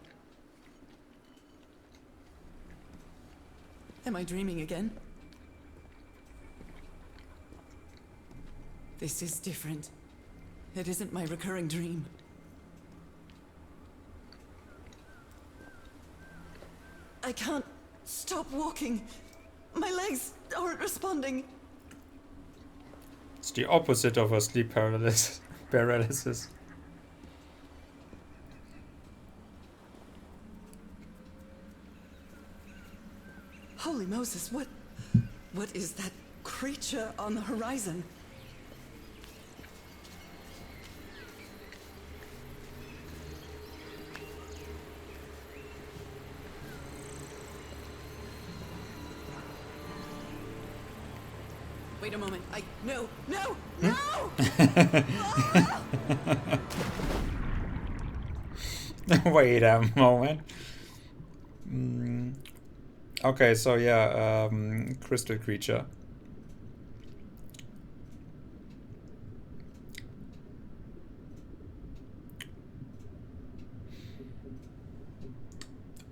Am I dreaming again? This is different. It isn't my recurring dream. I can't stop walking. My legs aren't responding. It's the opposite of a sleep paralysis. Holy Moses, what is that creature on the horizon? Wait a moment. No! Wait a moment. Okay, so yeah, crystal creature.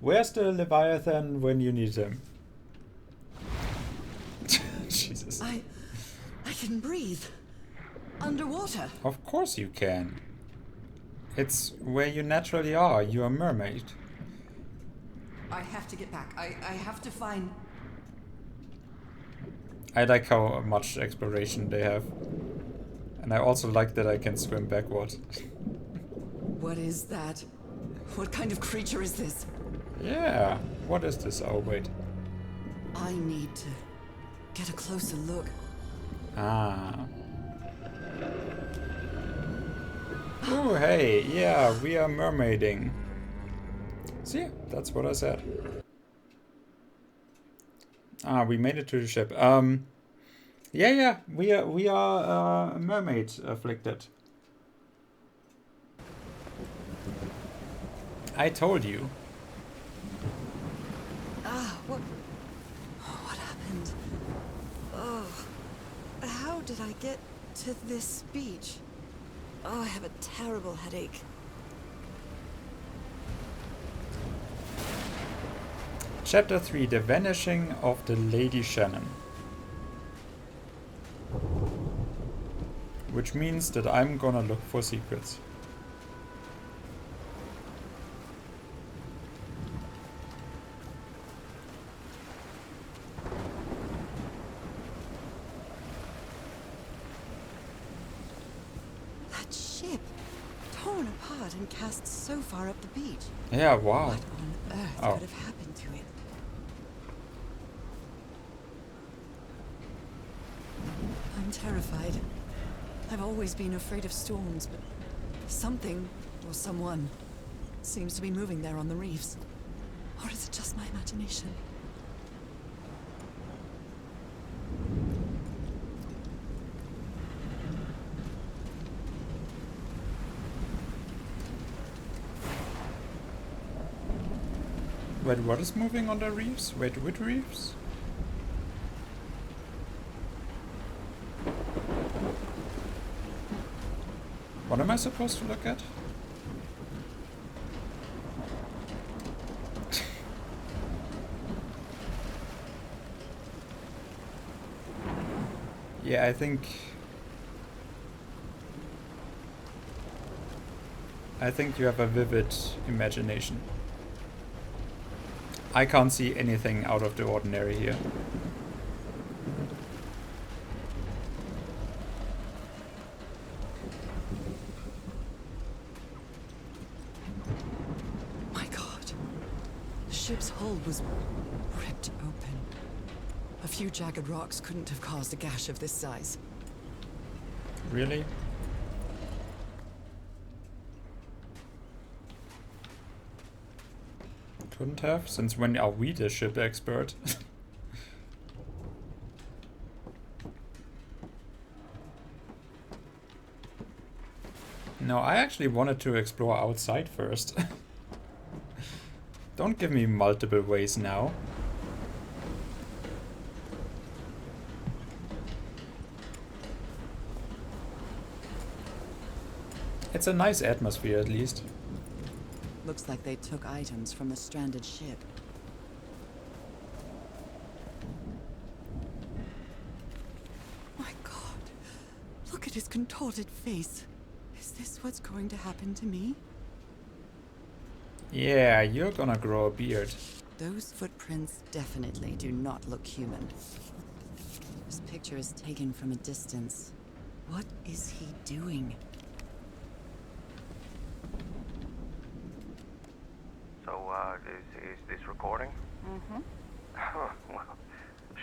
Where's the Leviathan when you need him? Jesus. I can breathe. Underwater. Of course you can. It's where you naturally are. You're a mermaid. I have to get back. I have to find... I like how much exploration they have. And I also like that I can swim backward. What is that? What kind of creature is this? Yeah. What is this? Oh, wait. I need to get a closer look. Ah. Oh, hey. Yeah, we are mermaiding. See, that's what I said. Ah, we made it to the ship. Yeah, we are mermaid afflicted. I told you. What happened? Oh, how did I get to this beach? Oh, I have a terrible headache. Chapter 3, The Vanishing of the Lady Shannon. Which means that I'm gonna look for secrets. That ship, torn apart and cast so far up the beach. Yeah, wow. What on earth Oh. could have happened to it? I'm terrified. I've always been afraid of storms, but something, or someone, seems to be moving there on the reefs. Or is it just my imagination? Wait, what is moving on the reefs? Wait, which reefs? What am I supposed to look at? Yeah, I think you have a vivid imagination. I can't see anything out of the ordinary here. My God. The ship's hull was ripped open. A few jagged rocks couldn't have caused a gash of this size. Really? Couldn't have? Since when are we the ship expert? No, I actually wanted to explore outside first. Don't give me multiple ways now. It's a nice atmosphere at least. Looks like they took items from a stranded ship. My God. Look at his contorted face. Is this what's going to happen to me? Yeah, you're gonna grow a beard. Those footprints definitely do not look human. This picture is taken from a distance. What is he doing? So, is this recording? Mm-hmm. Well,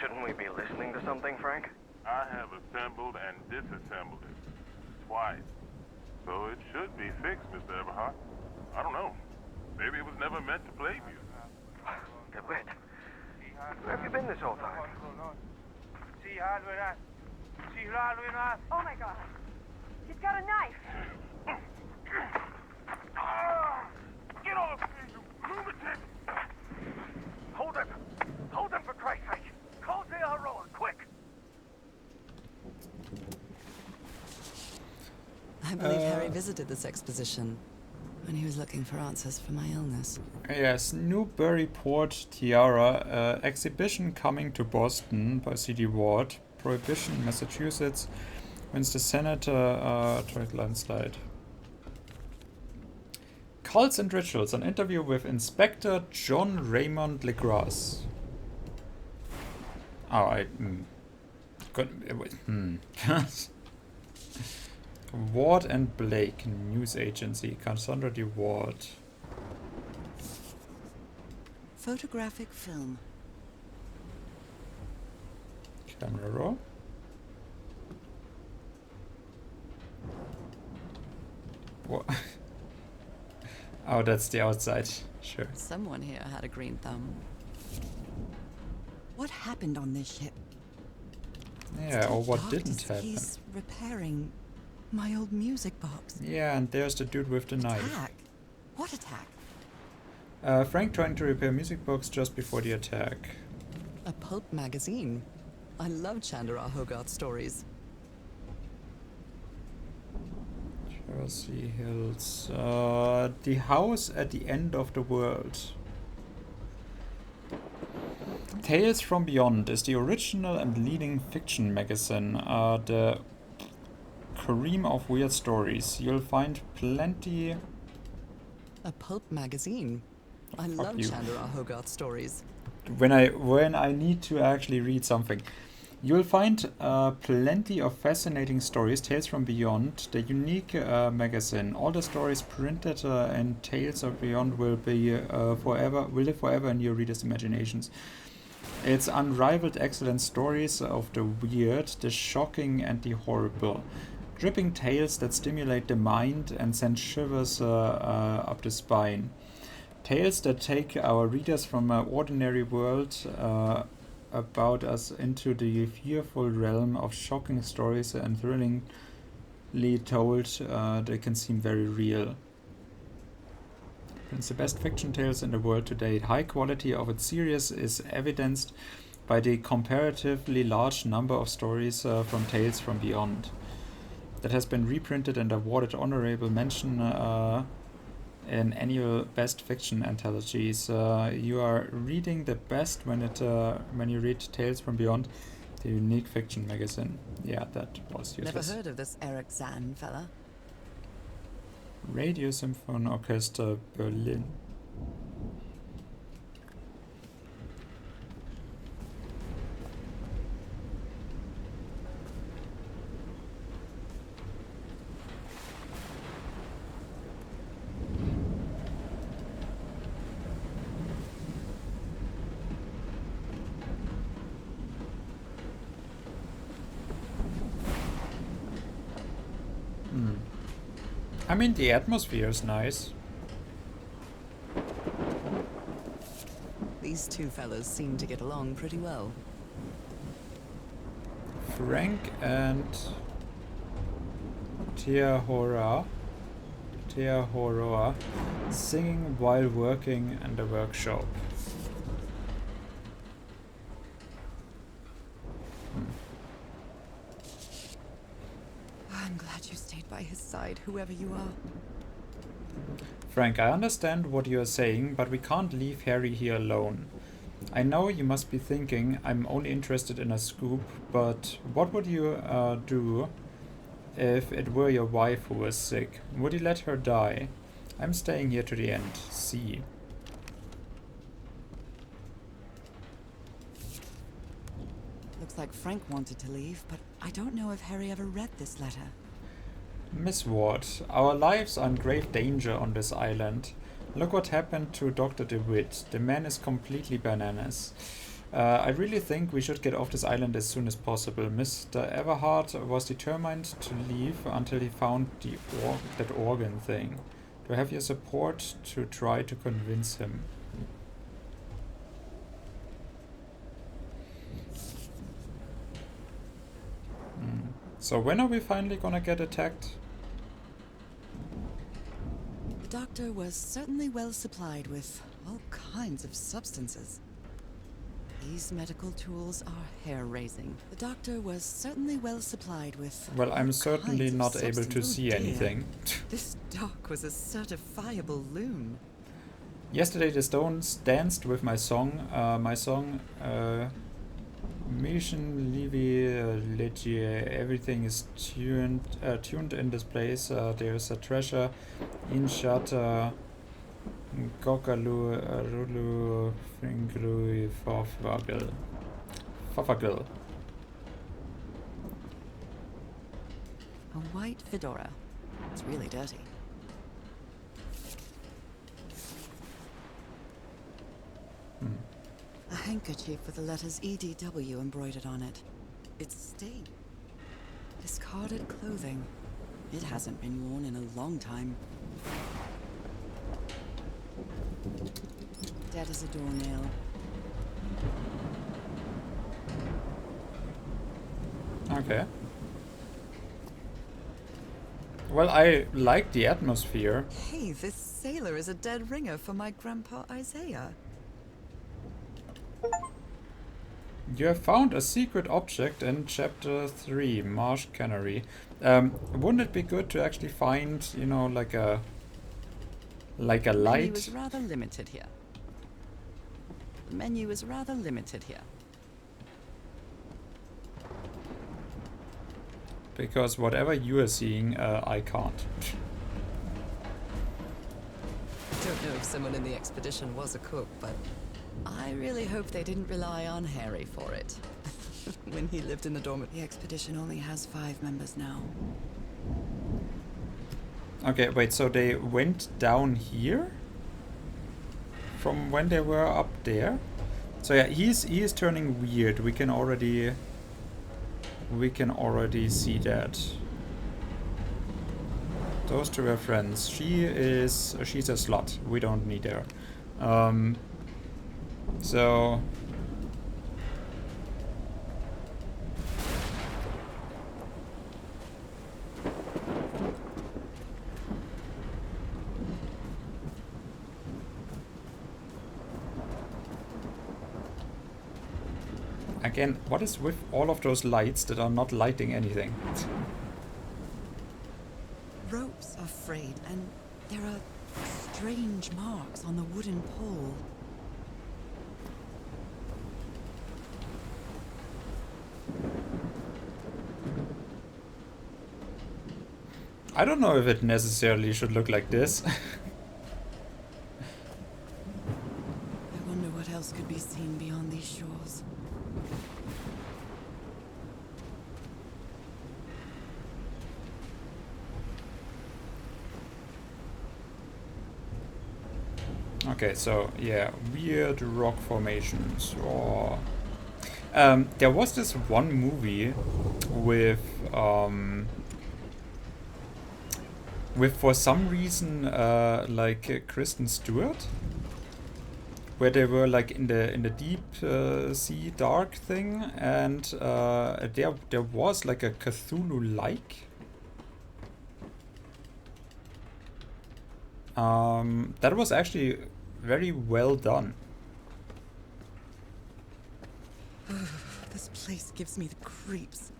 shouldn't we be listening to something, Frank? I have assembled and disassembled it twice. So it should be fixed, Mr. Everhart. I don't know. Maybe it was never meant to play music. DeWitt, where have you been this whole time? Oh my god. He's got a knife. Get off me, you lunatic! Hold him! Hold him for Christ's sake! Call the Aroa, quick! I believe Harry visited this exposition when he was looking for answers for my illness. Yes, Newburyport Tiara, exhibition coming to Boston by C.D. Ward, Prohibition, Massachusetts, wins the Senator, Troy landslide. Cults and Rituals, an interview with Inspector John Raymond Legras. Oh, Ward and Blake, news agency, Cassandra D. Ward. Photographic film. Camera roll. What? Oh, that's the outside. Sure. Someone here had a green thumb. What happened on this ship? Yeah, or what Dark didn't as happen. He's repairing my old music box. Yeah, and there's the dude with the knife. Attack? What attack? Frank trying to repair music box just before the attack. A pulp magazine. I love Chandra Hogarth stories. Chelsea Hills. The House at the End of the World. Tales from Beyond is the original and leading fiction magazine. The cream of weird stories. You'll find plenty. A pulp magazine. I Fuck love you. Chandra Hogarth stories. When I need to actually read something. You'll find plenty of fascinating stories, Tales from Beyond, the unique magazine. All the stories printed in Tales of Beyond will live forever in your readers' imaginations. It's unrivaled excellent stories of the weird, the shocking and the horrible. Dripping tales that stimulate the mind and send shivers up the spine. Tales that take our readers from an ordinary world about us into the fearful realm of shocking stories and thrillingly told. They can seem very real. It's the best fiction tales in the world to date. High quality of its series is evidenced by the comparatively large number of stories from Tales from Beyond. that has been reprinted and awarded honorable mention in annual best fiction anthologies. You are reading the best when you read Tales from Beyond, the unique fiction magazine. Yeah, that was Never useless. heard of this Eric Zahn fella. Radio Symphony Orchestra Berlin. I mean, the atmosphere is nice. These two fellas seem to get along pretty well. Frank and Tia Horoa singing while working in the workshop. I'm glad you stayed by his side, whoever you are. Frank, I understand what you are saying, but we can't leave Harry here alone. I know you must be thinking I'm only interested in a scoop, but what would you do if it were your wife who was sick? Would you let her die? I'm staying here to the end. See. Looks like Frank wanted to leave, but I don't know if Harry ever read this letter. Miss Ward, our lives are in grave danger on this island. Look what happened to Dr. DeWitt. The man is completely bananas. I really think we should get off this island as soon as possible. Mr. Everhart was determined to leave until he found that organ thing. Do I have your support to try to convince him? So when are we finally gonna get attacked? The doctor was certainly well supplied with all kinds of substances. These medical tools are hair-raising. The doctor was certainly well supplied with. Well, I'm all certainly kinds of not able to substance- see Oh, dear. anything. This doc was a certifiable loon. Yesterday the Stones danced with my song. Mission Levy Legier. Everything is tuned in this place. There's a treasure in Shatter. Gokalu Rulu Finglu Fafagil. A white fedora. It's really dirty. A handkerchief with the letters EDW embroidered on it. It's stained. Discarded clothing. It hasn't been worn in a long time. Dead as a doornail. Okay. Well, I like the atmosphere. Hey, this sailor is a dead ringer for my grandpa Isaiah. You have found a secret object in Chapter 3, Marsh Cannery. Wouldn't it be good to actually find, you know, like a The menu light? is rather limited here. The menu is rather limited here. Because whatever you are seeing, I can't. I don't know if someone in the expedition was a cook, but I really hope they didn't rely on Harry for it. When he lived in the dormitory. The expedition only has 5 members now. Okay, wait, so they went down here? From when they were up there? So yeah, he is turning weird. We can already see that. Those two are friends. She's a slut. We don't need her. So again, what is with all of those lights that are not lighting anything? ropes are frayed, and there are strange marks on the wooden pole. I don't know if it necessarily should look like this. I wonder what else could be seen beyond these shores. Okay, so yeah, weird rock formations. Or there was this one movie with for some reason like Kristen Stewart, where they were like in the deep sea dark thing, and there was like a Cthulhu-like. That was actually very well done. This place gives me the creeps.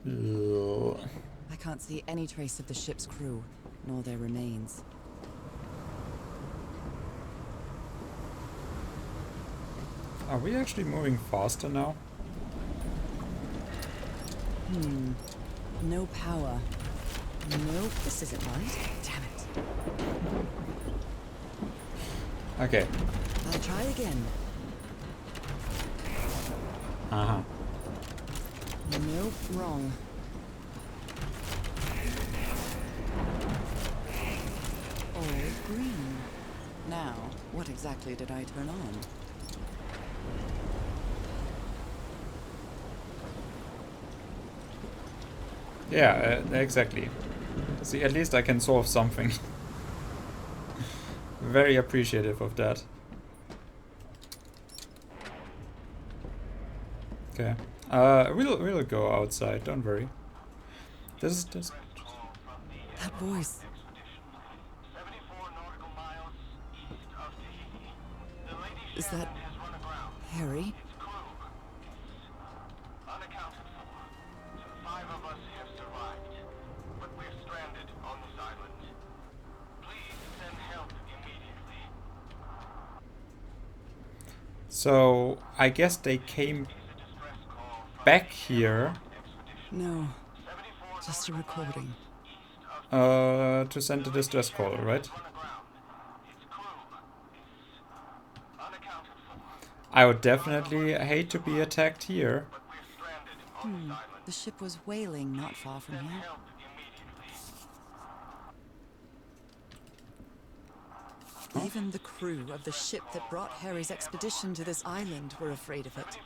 Ugh. I can't see any trace of the ship's crew, nor their remains. Are we actually moving faster now? No power. Nope, this isn't right. Damn it. Okay. I'll try again. Uh-huh. Nope, wrong. All green. Now, what exactly did I turn on? Yeah, exactly. See, at least I can solve something. Very appreciative of that. Okay. We'll go outside, don't worry. This is just... That voice. 74 nautical miles east of Tahiti. The Lady Is that Shannon has run aground. Harry? Its crew is unaccounted for. 5 of us have survived, but we're stranded on this island. Please send help immediately. So, I guess they came back here No. Just a recording. to send a distress call, right? I would definitely hate to be attacked here. The ship was whaling not far from here. Even the crew of the ship that brought Harry's expedition to this island were afraid of it.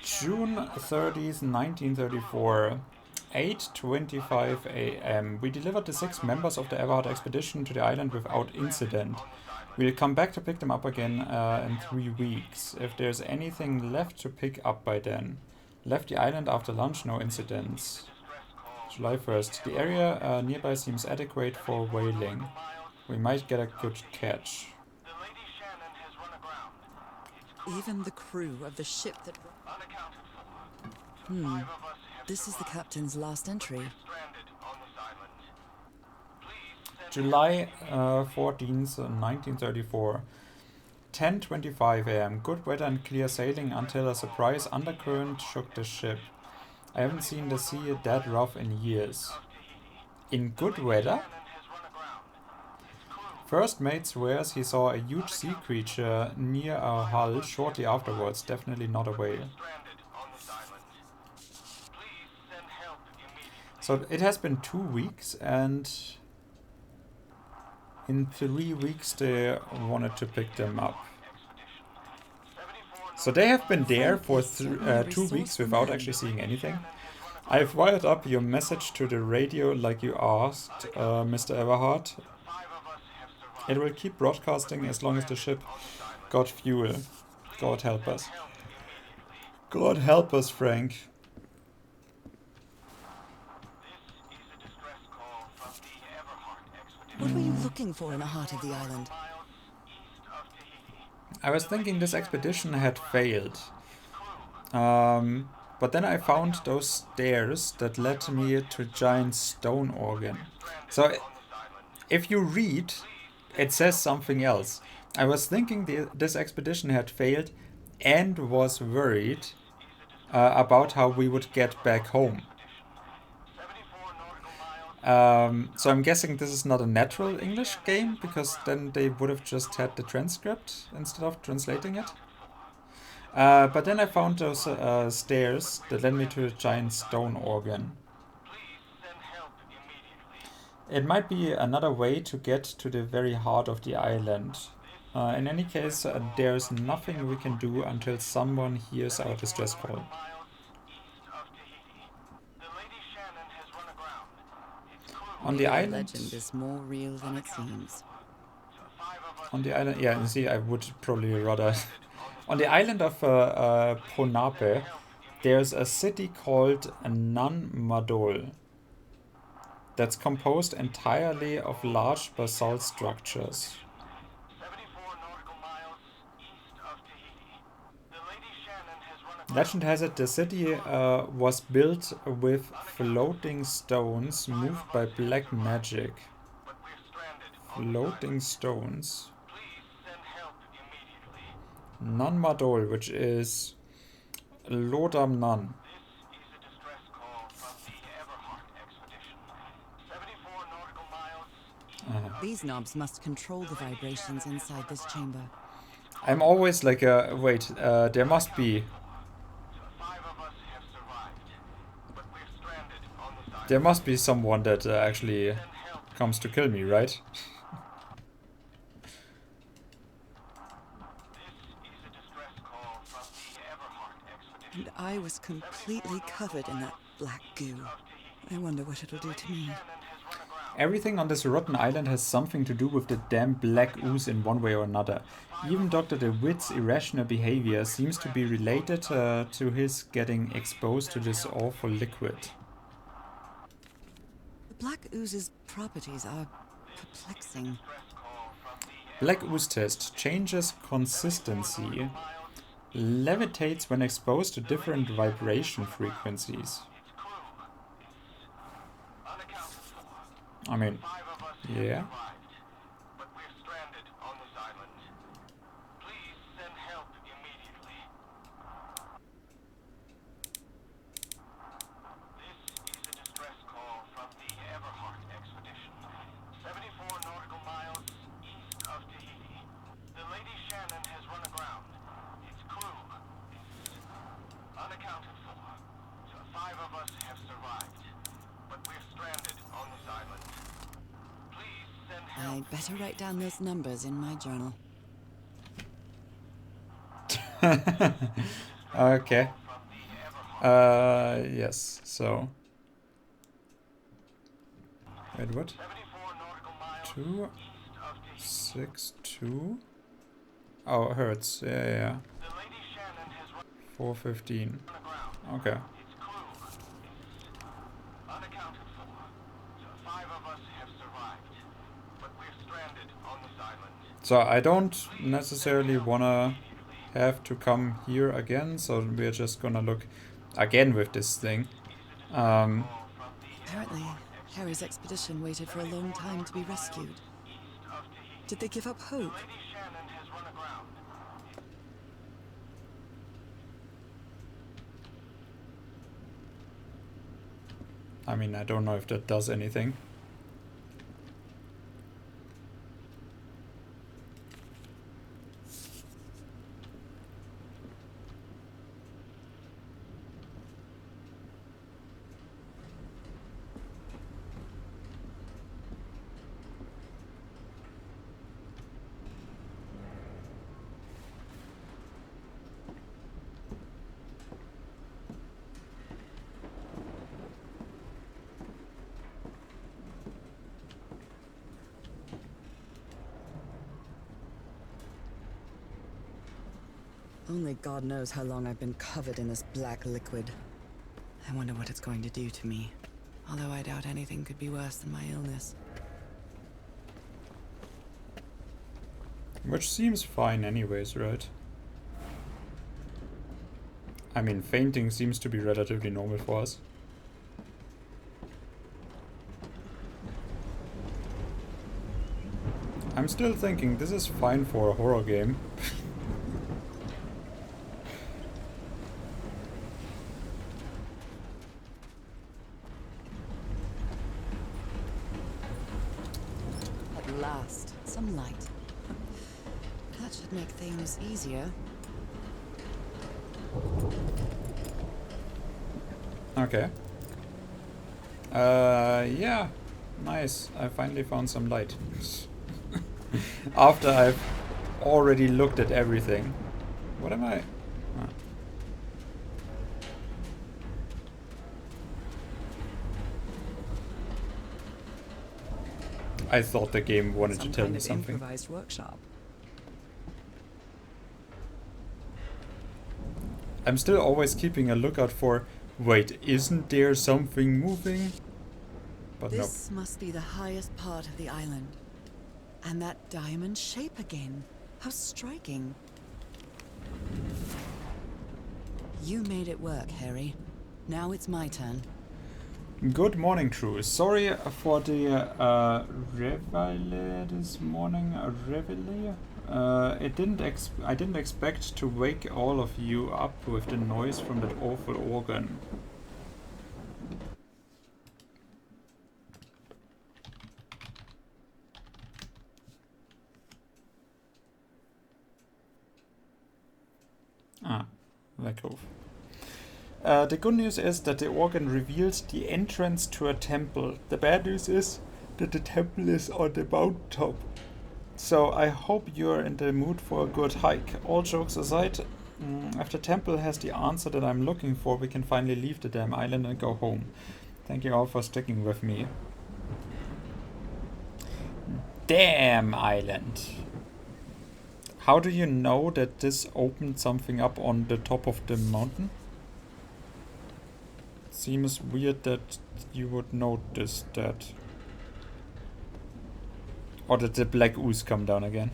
June 30th, 1934, 8:25 a.m. We delivered the 6 members of the Everhard expedition to the island without incident. We'll come back to pick them up again in 3 weeks. If there's anything left to pick up by then. Left the island after lunch, no incidents. July 1st. The area nearby seems adequate for whaling. We might get a good catch. Even the crew of the ship that... This is the captain's last entry. July 14th, 1934. 10:25 a.m. Good weather and clear sailing until a surprise undercurrent shook the ship. I haven't seen the sea that rough in years. In good weather? First mate swears he saw a huge sea creature near our hull shortly afterwards. Definitely not a whale. So it has been 2 weeks, and in 3 weeks they wanted to pick them up. So they have been there for 2 weeks without actually seeing anything. I've wired up your message to the radio like you asked, Mr. Everhard. It will keep broadcasting as long as the ship got fuel. God help us. God help us, Frank. What were you looking for in the heart of the island? I was thinking this expedition had failed. But then I found those stairs that led me to a giant stone organ. So if you read, it says something else. I was thinking this expedition had failed and was worried about how we would get back home. So I'm guessing this is not a natural English game, because then they would have just had the transcript instead of translating it. But then I found those stairs that led me to a giant stone organ. It might be another way to get to the very heart of the island. In any case, there's nothing we can do until someone hears our distress call. On the island... legend is more real than it seems. On the island... Yeah, you see, I would probably rather... On the island of Ponape, there's a city called Nan Madol that's composed entirely of large basalt structures. Legend has it the city was built with floating stones moved by black magic. Floating stones. Nan Madol, which is Lodam Nan. These knobs must control the vibrations inside this chamber. I'm always like wait, there must be... There must be someone that actually comes to kill me, right? And I was completely covered in that black goo. I wonder what it'll do to me. Everything on this rotten island has something to do with the damn black ooze in one way or another. Even Dr. DeWitt's irrational behavior seems to be related to his getting exposed to this awful liquid. The black ooze's properties are perplexing. Black ooze test changes consistency. Levitates when exposed to different vibration frequencies. I mean, yeah. I'd better write down those numbers in my journal. Okay. Yes, so... Wait, what? 2, 6, 2? Oh, Hertz, yeah. 415. Okay. So I don't necessarily wanna have to come here again, so we're just gonna look again with this thing. Apparently, Harry's expedition waited for a long time to be rescued. Did they give up hope? I mean, I don't know if that does anything. Only God knows how long I've been covered in this black liquid. I wonder what it's going to do to me. Although I doubt anything could be worse than my illness. Which seems fine anyways, right? I mean, fainting seems to be relatively normal for us. I'm still thinking this is fine for a horror game. At last, some light. That should make things easier. Okay. Yeah. Nice. I finally found some light. After I've already looked at everything. What am I? Ah. I thought the game wanted Some to tell kind me of something. improvised workshop. I'm still always keeping a lookout for, wait, isn't there something moving? But nope. This must be the highest part of the island. And that diamond shape again. How striking. You made it work, Harry. Now it's my turn. Good morning, crew. Sorry for the reveille this morning. Reveille. I didn't expect to wake all of you up with the noise from that awful organ. Ah, lack of. The good news is that the organ reveals the entrance to a temple. The bad news is that the temple is on the mountaintop. So I hope you're in the mood for a good hike. All jokes aside, if the temple has the answer that I'm looking for, we can finally leave the damn island and go home. Thank you all for sticking with me. Damn island. How do you know that this opened something up on the top of the mountain? Seems weird that you would notice that. Or that the black ooze come down again.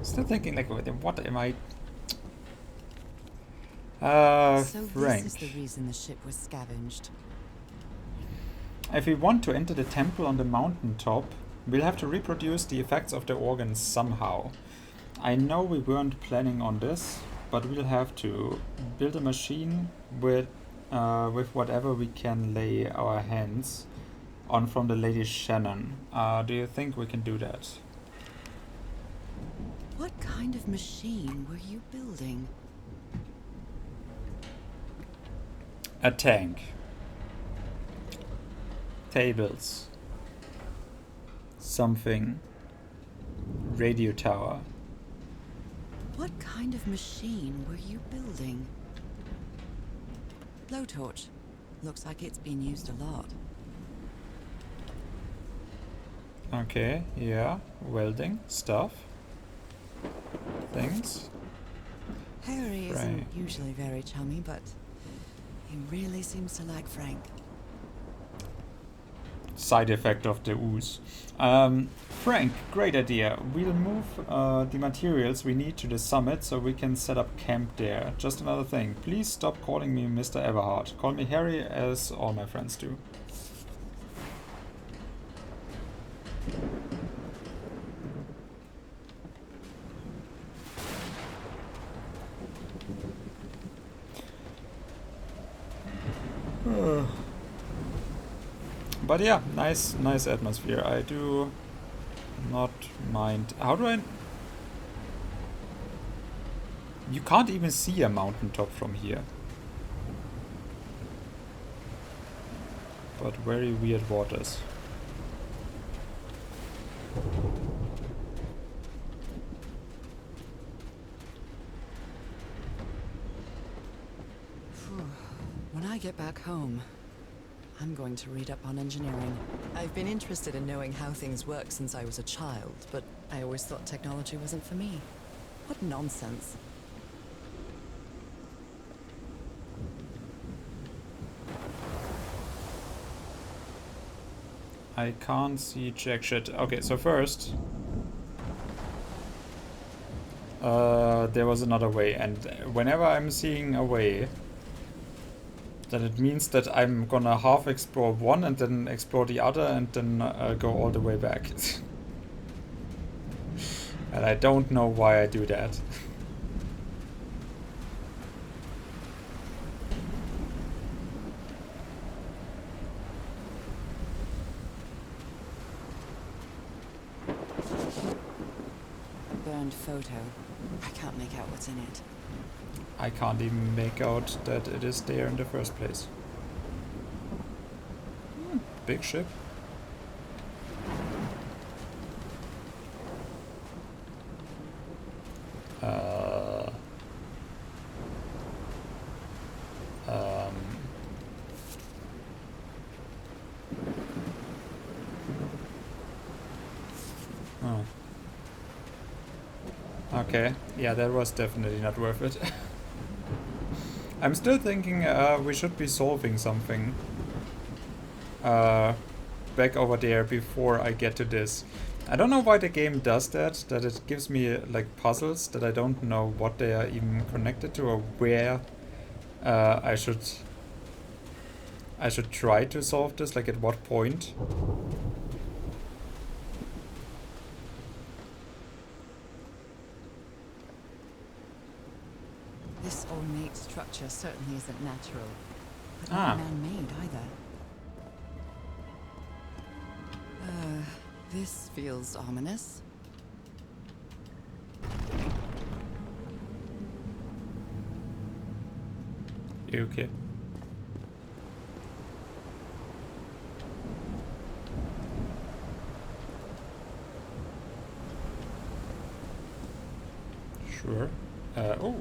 Still thinking like, what am I... So Frank. this is the reason the ship was scavenged. If we want to enter the temple on the mountaintop, we'll have to reproduce the effects of the organ somehow. I know we weren't planning on this, but we'll have to build a machine with whatever we can lay our hands on from the Lady Shannon. Do you think we can do that? What kind of machine were you building? A tank. Tables. Something. Radio tower. What kind of machine were you building? Blowtorch. Looks like it's been used a lot. Okay, yeah. Welding stuff. Things. Harry Right. isn't usually very chummy, but he really seems to like Frank. Side effect of the ooze. Frank, great idea. We'll move the materials we need to the summit so we can set up camp there. Just another thing. Please stop calling me Mr. Everhart. Call me Harry, as all my friends do. But yeah, nice atmosphere. I do not mind. How do I... You can't even see a mountaintop from here. But very weird waters. When I get back home, I'm going to read up on engineering. I've been interested in knowing how things work since I was a child, but I always thought technology wasn't for me. What nonsense. I can't see jack shit. Okay, so first, there was another way, and whenever I'm seeing a way, then it means that I'm gonna half explore one and then explore the other and then go all the way back. And I don't know why I do that. Burned photo. I can't make out what's in it. I can't even make out that it is there in the first place. Big ship. Oh. Okay, yeah, that was definitely not worth it. I'm still thinking we should be solving something back over there before I get to this. I don't know why the game does that it gives me like puzzles that I don't know what they are even connected to or where I should try to solve this, like at what point. This ornate structure certainly isn't natural, but Ah. not man-made either. This feels ominous. You okay? Sure. Oh.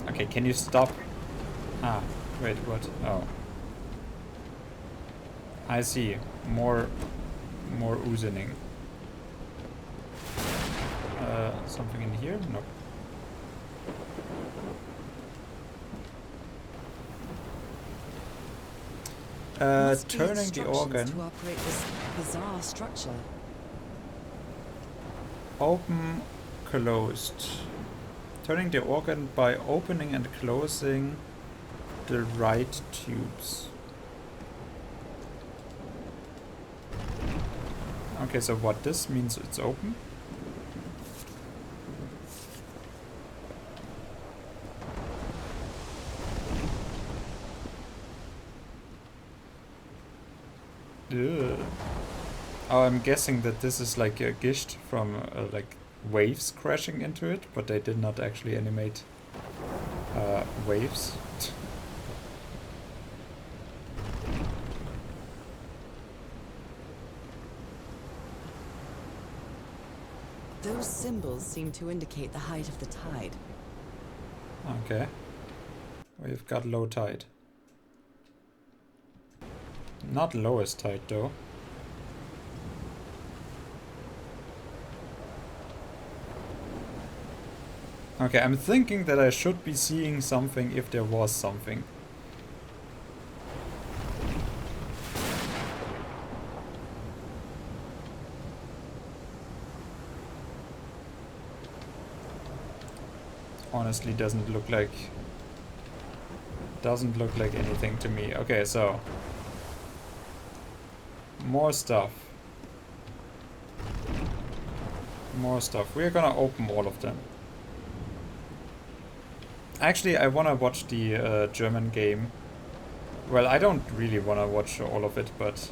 Okay, can you stop? Ah, wait, what? Oh. I see. More oozing. Something in here? Nope. Must be Turning the instructions organ. to operate this bizarre structure. Open, closed. Turning the organ by opening and closing the right tubes. Okay, so what this means, it's open? Ugh. Oh, I'm guessing that this is like a gisht from like waves crashing into it, but they did not actually animate waves. Those symbols seem to indicate the height of the tide. Okay. We've got low tide. Not lowest tide though. Okay, I'm thinking that I should be seeing something if there was something. Honestly doesn't look like anything to me. Okay, so more stuff. We're gonna open all of them. Actually, I wanna watch the German game. Well, I don't really wanna watch all of it, but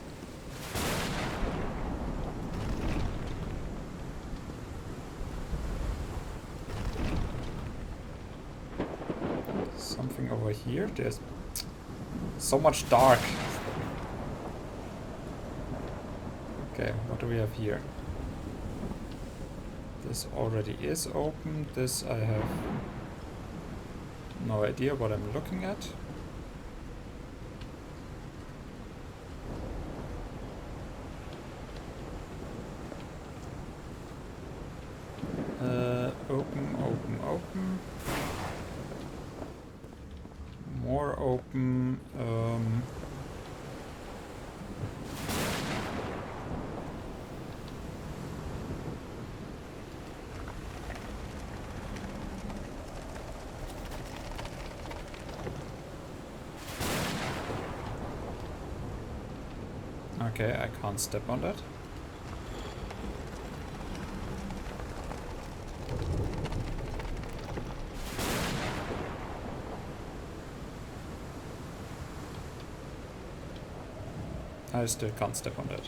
something over here. There's so much dark. Okay, what do we have here? This already is open. This I have no idea what I'm looking at. Open. More open. Okay, I can't step on that. I still can't step on that.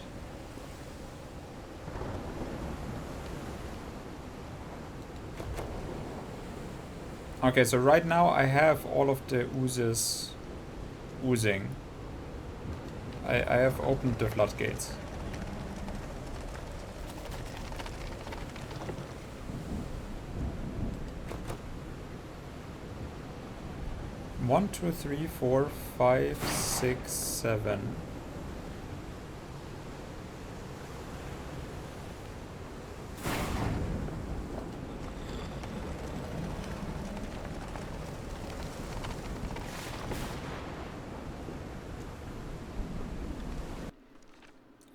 Okay, so right now I have all of the oozes oozing. I have opened the floodgates. One, two, three, 4, 5, 6, 7.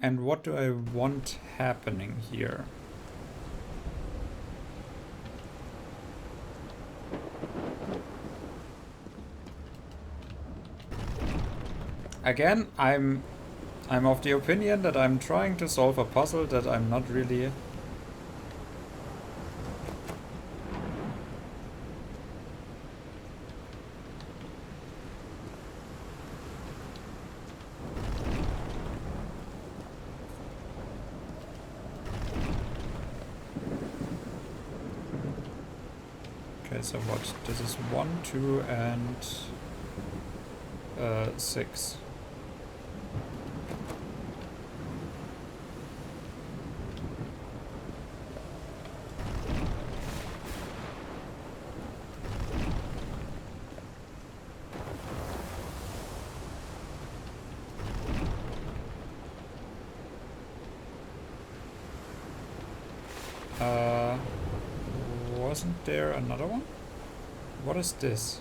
And what do I want happening here? Again, I'm of the opinion that I'm trying to solve a puzzle that I'm not really. Okay, so what? This is 1, 2, and 6. Wasn't there another one? What is this?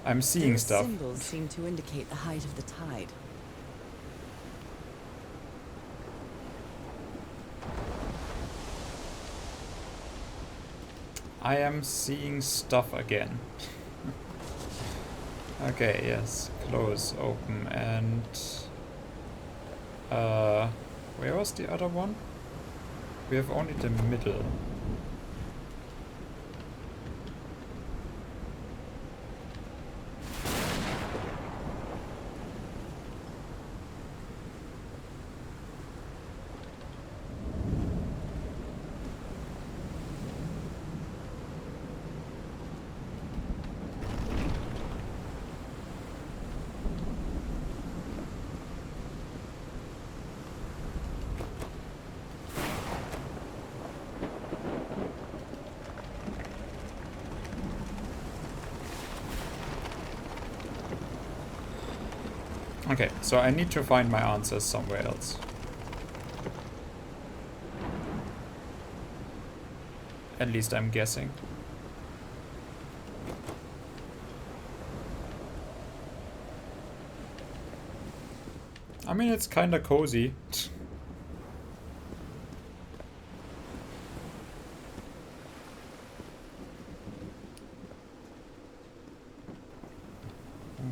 I'm seeing Those stuff. symbols seem to indicate the height of the tide. I am seeing stuff again. Okay, yes. Close, open, and... where was the other one? We have only the middle. Okay, so I need to find my answers somewhere else. At least I'm guessing. I mean, it's kinda cozy.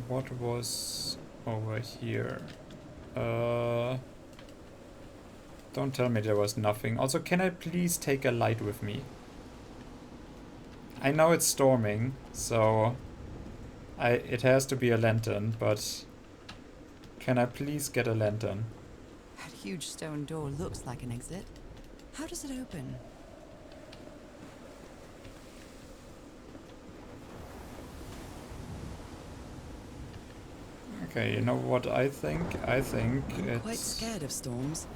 What was over here? Don't tell me there was nothing. Also, can I please take a light with me? I know it's storming, so it has to be a lantern, but can I please get a lantern? That huge stone door looks like an exit. How does it open? Okay, you know what I think? I think I'm quite it's... scared of storms.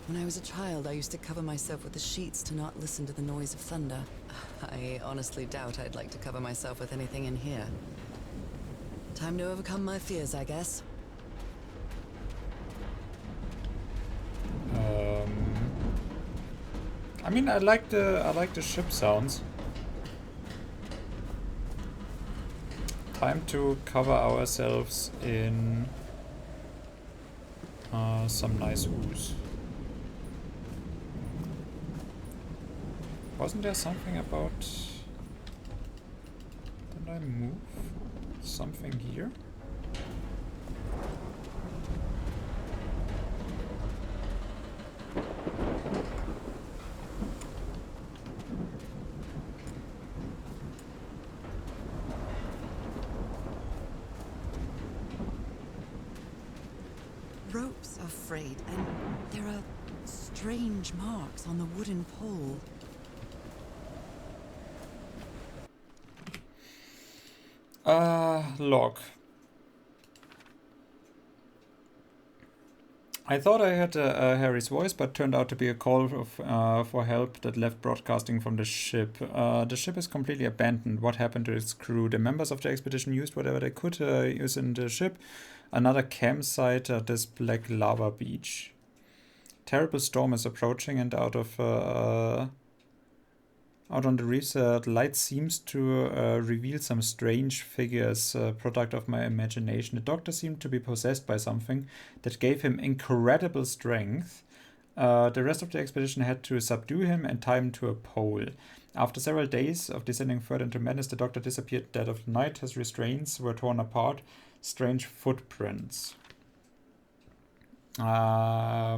When I was a child, I used to cover myself with the sheets to not listen to the noise of thunder. I honestly doubt I'd like to cover myself with anything in here. Time to overcome my fears, I guess. I mean, I like the ship sounds. Time to cover ourselves in some nice ooze. Wasn't there something about... Did I move something here? afraid, and there are strange marks on the wooden pole. Log. I thought I had Harry's voice, but turned out to be a call for help that left broadcasting from the ship. The ship is completely abandoned. What happened to its crew? The members of the expedition used whatever they could use in the ship. Another campsite at this black lava beach. Terrible storm is approaching, and out on the reefs, the light seems to reveal some strange figures, product of my imagination. The doctor seemed to be possessed by something that gave him incredible strength. The rest of the expedition had to subdue him and tie him to a pole. After several days of descending further into madness, the doctor disappeared dead of night. His restraints were torn apart. Strange footprints. Yeah,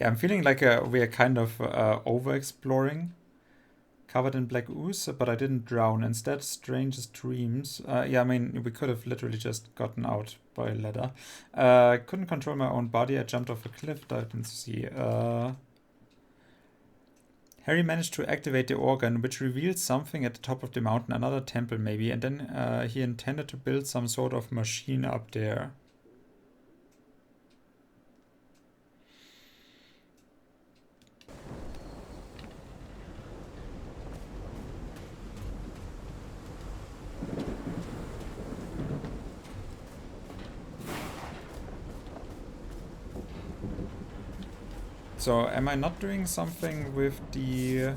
I'm feeling like we are kind of over-exploring. Covered in black ooze, but I didn't drown. Instead, strangest dreams. Yeah, I mean, we could have literally just gotten out by a ladder. Couldn't control my own body. I jumped off a cliff, dived into the sea. Harry managed to activate the organ, which revealed something at the top of the mountain, another temple maybe, and then he intended to build some sort of machine up there. So, am I not doing something with the...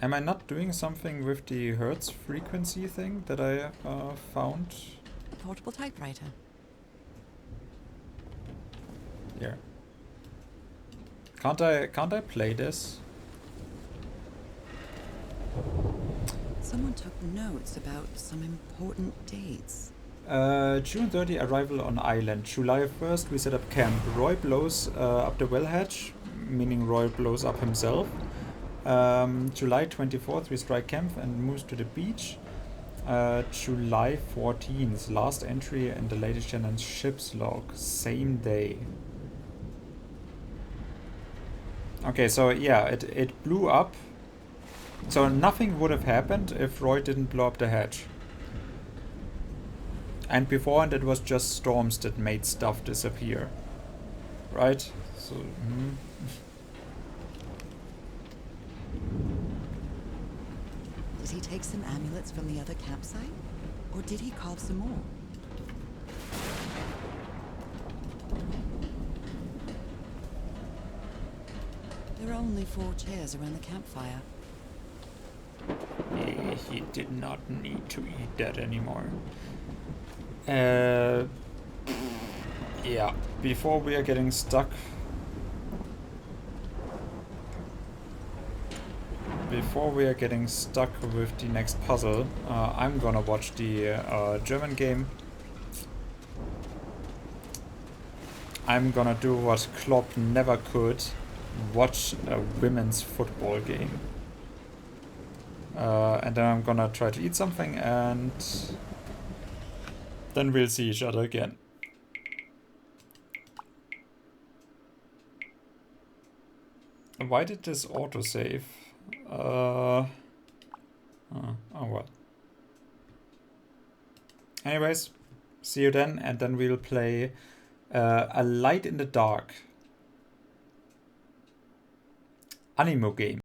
Am I not doing something with the Hertz frequency thing that I found? A portable typewriter. Here. Can't I play this? Someone took notes about some important dates. June 30, arrival on island. July 1st, we set up camp. Roy blows up the well hatch, meaning Roy blows up himself. July 24th, we strike camp and moves to the beach. July 14th, last entry in the Lady Shannon's ship's log. Same day. Okay, so yeah, it blew up. So nothing would have happened if Roy didn't blow up the hatch. And beforehand it was just storms that made stuff disappear. Right? So, Did he take some amulets from the other campsite? Or did he carve some more? There are only 4 chairs around the campfire. He did not need to eat that anymore. Yeah, before we are getting stuck... Before we are getting stuck with the next puzzle, I'm gonna watch the German game. I'm gonna do what Klopp never could, watch a women's football game. And then I'm gonna try to eat something, and then we'll see each other again. Why did this autosave? Oh well. Anyways, see you then, and then we'll play A Light in the Dark. Animo game.